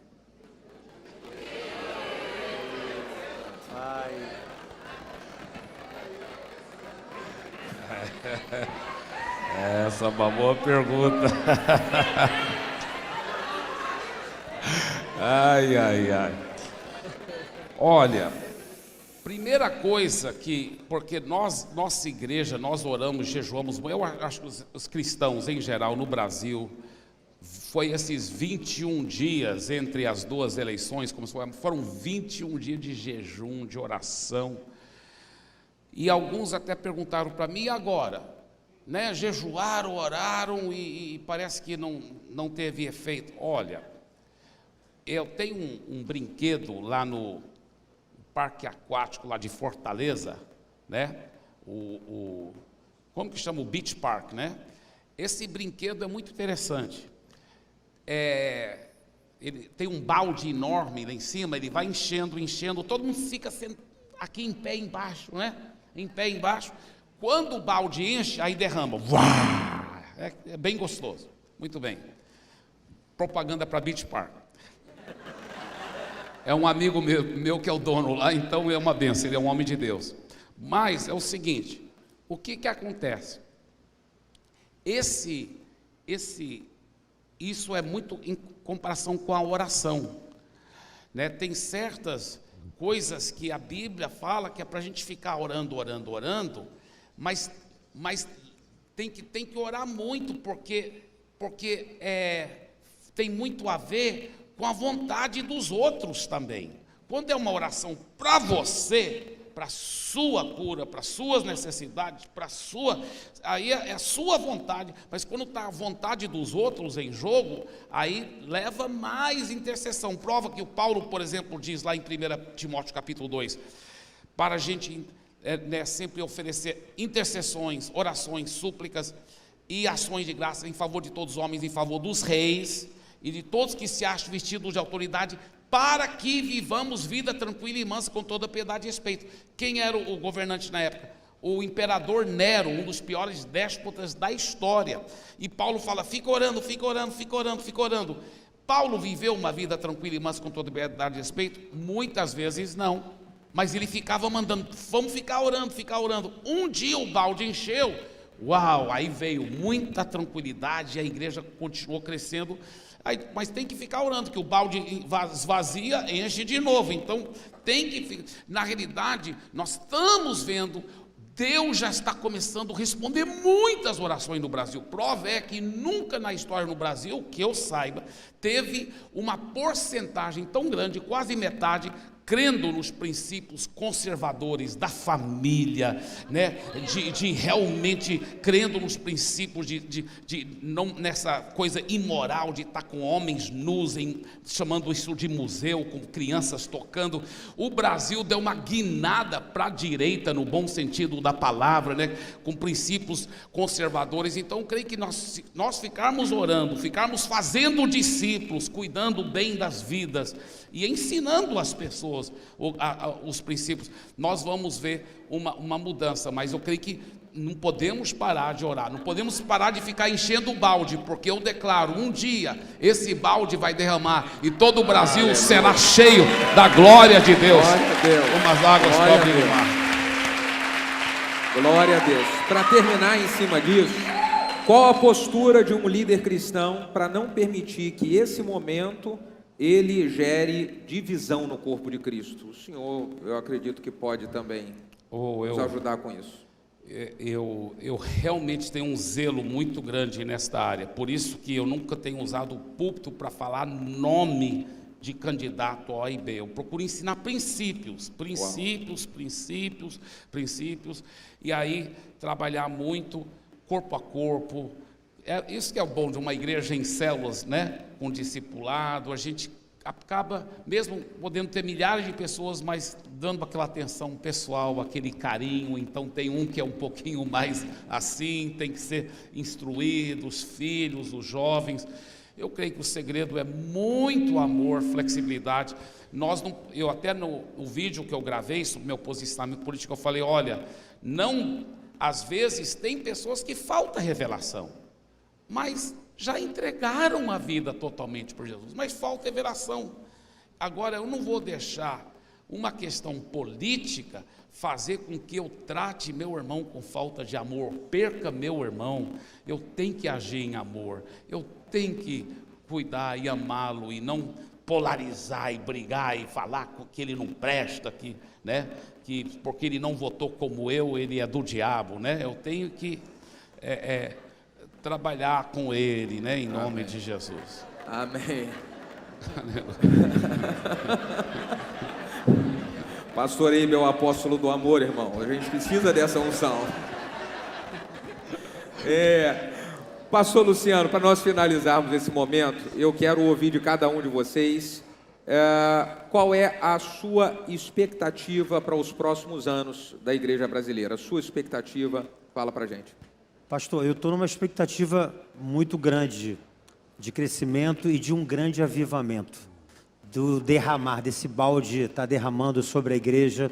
Essa é uma boa pergunta. Ai, ai, ai. Olha, primeira coisa porque nossa igreja, nós oramos, jejuamos, eu acho que os cristãos em geral no Brasil, foi esses 21 dias entre as duas eleições, foram 21 dias de jejum, de oração, e alguns até perguntaram para mim, e agora? Né, jejuaram, oraram e parece que não teve efeito. Olha, eu tenho um brinquedo lá no parque aquático lá de Fortaleza, né? Como que chama? O Beach Park, né? Esse brinquedo é muito interessante. Ele tem um balde enorme lá em cima, ele vai enchendo, todo mundo fica aqui em pé embaixo, né? Em pé embaixo. Quando o balde enche, aí derrama. É bem gostoso. Muito bem. Propaganda para Beach Park. É um amigo meu que é o dono lá, então é uma benção, ele é um homem de Deus. Mas é o seguinte, o que acontece? Isso é muito em comparação com a oração, né? Tem certas coisas que a Bíblia fala que é para a gente ficar orando, mas tem que orar muito, porque tem muito a ver com a vontade dos outros também. Quando é uma oração para você, para a sua cura, para as suas necessidades, aí é a sua vontade, mas quando está a vontade dos outros em jogo, aí leva mais intercessão. Prova que o Paulo, por exemplo, diz lá em 1 Timóteo capítulo 2, para a gente sempre oferecer intercessões, orações, súplicas e ações de graça em favor de todos os homens, em favor dos reis e de todos que se acham vestidos de autoridade, para que vivamos vida tranquila e mansa com toda piedade e respeito. Quem era o governante na época? O imperador Nero, um dos piores déspotas da história. E Paulo fala, fica orando. Paulo viveu uma vida tranquila e mansa com toda piedade e respeito? Muitas vezes não. Mas ele ficava mandando, vamos ficar orando. Um dia o balde encheu, uau, aí veio muita tranquilidade, a igreja continuou crescendo. Mas tem que ficar orando, que o balde esvazia, enche de novo. Então, na realidade, nós estamos vendo, Deus já está começando a responder muitas orações no Brasil. Prova é que nunca na história no Brasil, que eu saiba, teve uma porcentagem tão grande, quase metade, crendo nos princípios conservadores da família, né? de realmente crendo nos princípios não nessa coisa imoral de estar com homens nus, chamando isso de museu, com crianças tocando. O Brasil deu uma guinada para a direita, no bom sentido da palavra, né? Com princípios conservadores. Então, eu creio que nós ficarmos orando, ficarmos fazendo discípulos, cuidando bem das vidas e ensinando as pessoas os princípios, nós vamos ver uma mudança. Mas eu creio que não podemos parar de orar, não podemos parar de ficar enchendo o balde, porque eu declaro, um dia esse balde vai derramar e todo o Brasil será cheio da glória de Deus, como as águas cobrem o mar. Glória a Deus. Para terminar em cima disso, qual a postura de um líder cristão para não permitir que esse momento ele gere divisão no corpo de Cristo? O senhor, eu acredito que pode também nos ajudar com isso. Eu realmente tenho um zelo muito grande nesta área, por isso que eu nunca tenho usado o púlpito para falar nome de candidato A e B. Eu procuro ensinar princípios, e aí trabalhar muito corpo a corpo. Isso que é o bom de uma igreja em células, né? Com discipulado, a gente acaba, mesmo podendo ter milhares de pessoas, mas dando aquela atenção pessoal, aquele carinho. Então tem um que é um pouquinho mais assim, tem que ser instruído, os filhos, os jovens. Eu creio que o segredo é muito amor, flexibilidade. Eu até no vídeo que eu gravei sobre meu posicionamento político, eu falei, olha, às vezes tem pessoas que falta revelação, mas já entregaram a vida totalmente por Jesus, mas falta revelação. Agora, eu não vou deixar uma questão política fazer com que eu trate meu irmão com falta de amor, perca meu irmão. Eu tenho que agir em amor, eu tenho que cuidar e amá-lo, e não polarizar e brigar e falar que ele não presta, né, que porque ele não votou como eu, ele é do diabo, né? Eu tenho que trabalhar com ele, né, em nome de Jesus. Amém. Pastorei meu apóstolo do amor, irmão. A gente precisa dessa unção. Pastor Luciano, para nós finalizarmos esse momento, eu quero ouvir de cada um de vocês qual é a sua expectativa para os próximos anos da igreja brasileira. A sua expectativa, fala para a gente. Pastor, eu estou numa expectativa muito grande de crescimento e de um grande avivamento, do derramar, desse balde está derramando sobre a igreja.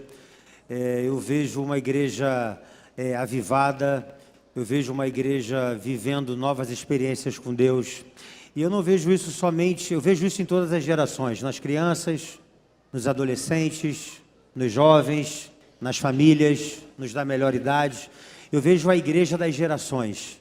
Eu vejo uma igreja avivada, eu vejo uma igreja vivendo novas experiências com Deus, e eu não vejo isso somente, eu vejo isso em todas as gerações, nas crianças, nos adolescentes, nos jovens, nas famílias, nos da melhor idade. Eu vejo a igreja das gerações.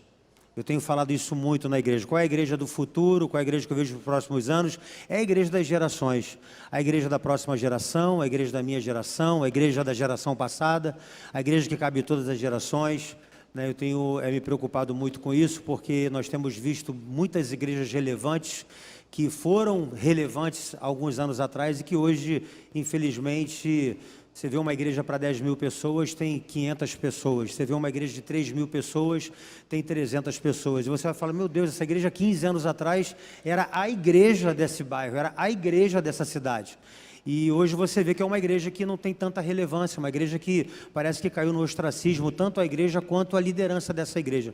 Eu tenho falado isso muito na igreja. Qual é a igreja do futuro? Qual é a igreja que eu vejo nos próximos anos? É a igreja das gerações. A igreja da próxima geração, a igreja da minha geração, a igreja da geração passada, a igreja que cabe em todas as gerações. Eu tenho me preocupado muito com isso, porque nós temos visto muitas igrejas relevantes que foram relevantes alguns anos atrás e que hoje, infelizmente, você vê uma igreja para 10 mil pessoas, tem 500 pessoas. Você vê uma igreja de 3 mil pessoas, tem 300 pessoas. E você vai falar, meu Deus, essa igreja 15 anos atrás era a igreja desse bairro, era a igreja dessa cidade. E hoje você vê que é uma igreja que não tem tanta relevância, uma igreja que parece que caiu no ostracismo, tanto a igreja quanto a liderança dessa igreja.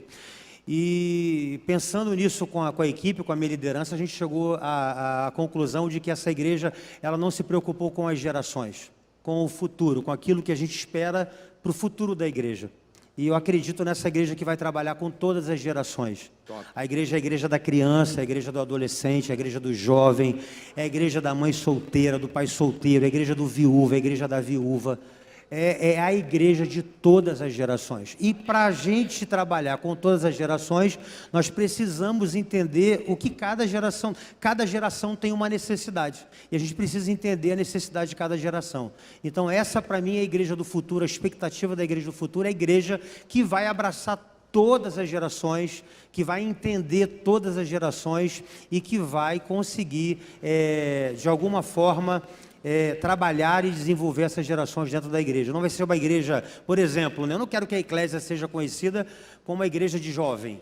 E pensando nisso com a equipe, com a minha liderança, a gente chegou à conclusão de que essa igreja ela não se preocupou com as gerações, com o futuro, com aquilo que a gente espera para o futuro da igreja. E eu acredito nessa igreja que vai trabalhar com todas as gerações. A igreja é a igreja da criança, a igreja do adolescente, a igreja do jovem, é a igreja da mãe solteira, do pai solteiro, a igreja do viúvo, a igreja da viúva. É a igreja de todas as gerações. E para a gente trabalhar com todas as gerações, nós precisamos entender o que cada geração tem uma necessidade. E a gente precisa entender a necessidade de cada geração. Então essa para mim é a igreja do futuro, a expectativa da igreja do futuro é a igreja que vai abraçar todas as gerações, que vai entender todas as gerações e que vai conseguir, de alguma forma, trabalhar e desenvolver essas gerações dentro da igreja. Não vai ser uma igreja, por exemplo, eu não quero que a eclésia seja conhecida como uma igreja de jovem.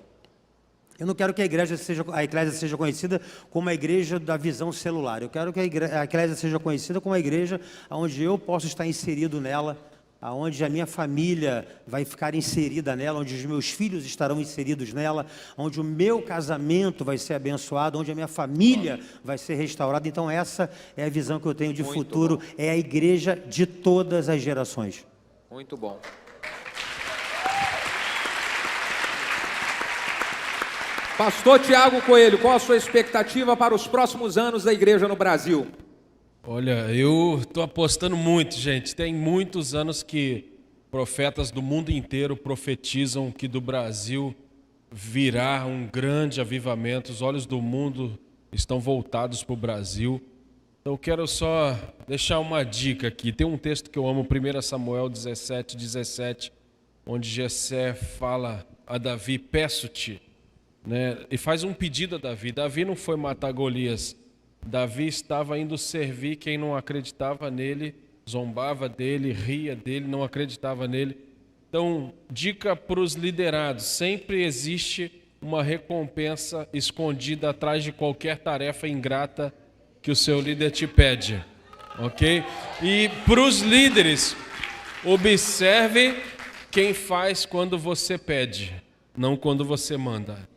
Eu não quero que a eclésia seja conhecida como a igreja da visão celular. Eu quero que a eclésia seja conhecida como a igreja onde eu posso estar inserido nela, onde a minha família vai ficar inserida nela, onde os meus filhos estarão inseridos nela, onde o meu casamento vai ser abençoado, onde a minha família vai ser restaurada. Então essa é a visão que eu tenho de futuro, é a igreja de todas as gerações. Muito bom. Pastor Tiago Coelho, qual a sua expectativa para os próximos anos da igreja no Brasil? Olha, eu estou apostando muito, gente. Tem muitos anos que profetas do mundo inteiro profetizam que do Brasil virá um grande avivamento. Os olhos do mundo estão voltados para o Brasil. Então eu quero só deixar uma dica aqui. Tem um texto que eu amo, 1 Samuel 17, onde Jessé fala a Davi, peço-te, né? E faz um pedido a Davi. Davi não foi matar Golias. Davi estava indo servir quem não acreditava nele, zombava dele, ria dele, não acreditava nele. Então, dica para os liderados, sempre existe uma recompensa escondida atrás de qualquer tarefa ingrata que o seu líder te pede, ok? E para os líderes, observe quem faz quando você pede, não quando você manda.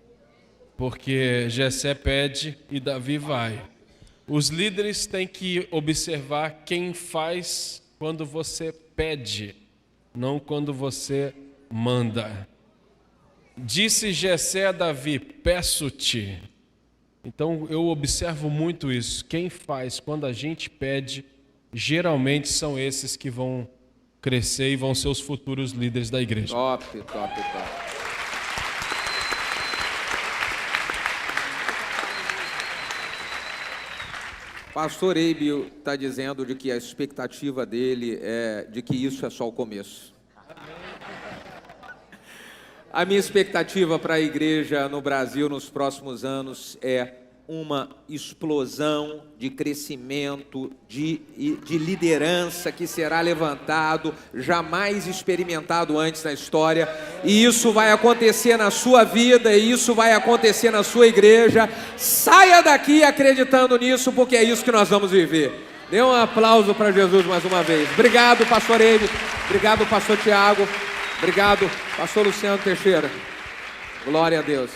Porque Jessé pede e Davi vai. Os líderes têm que observar quem faz quando você pede, não quando você manda. Disse Jessé a Davi, peço-te. Então eu observo muito isso. Quem faz quando a gente pede geralmente são esses que vão crescer e vão ser os futuros líderes da igreja. Top, top, top. Pastor Eibe está dizendo de que a expectativa dele é de que isso é só o começo. A minha expectativa para a igreja no Brasil nos próximos anos é uma explosão de crescimento, de liderança que será levantado, jamais experimentado antes na história, e isso vai acontecer na sua vida, e isso vai acontecer na sua igreja. Saia daqui acreditando nisso, porque é isso que nós vamos viver. Dê um aplauso para Jesus mais uma vez. Obrigado, pastor Eibe, obrigado, pastor Tiago, obrigado, pastor Luciano Teixeira. Glória a Deus.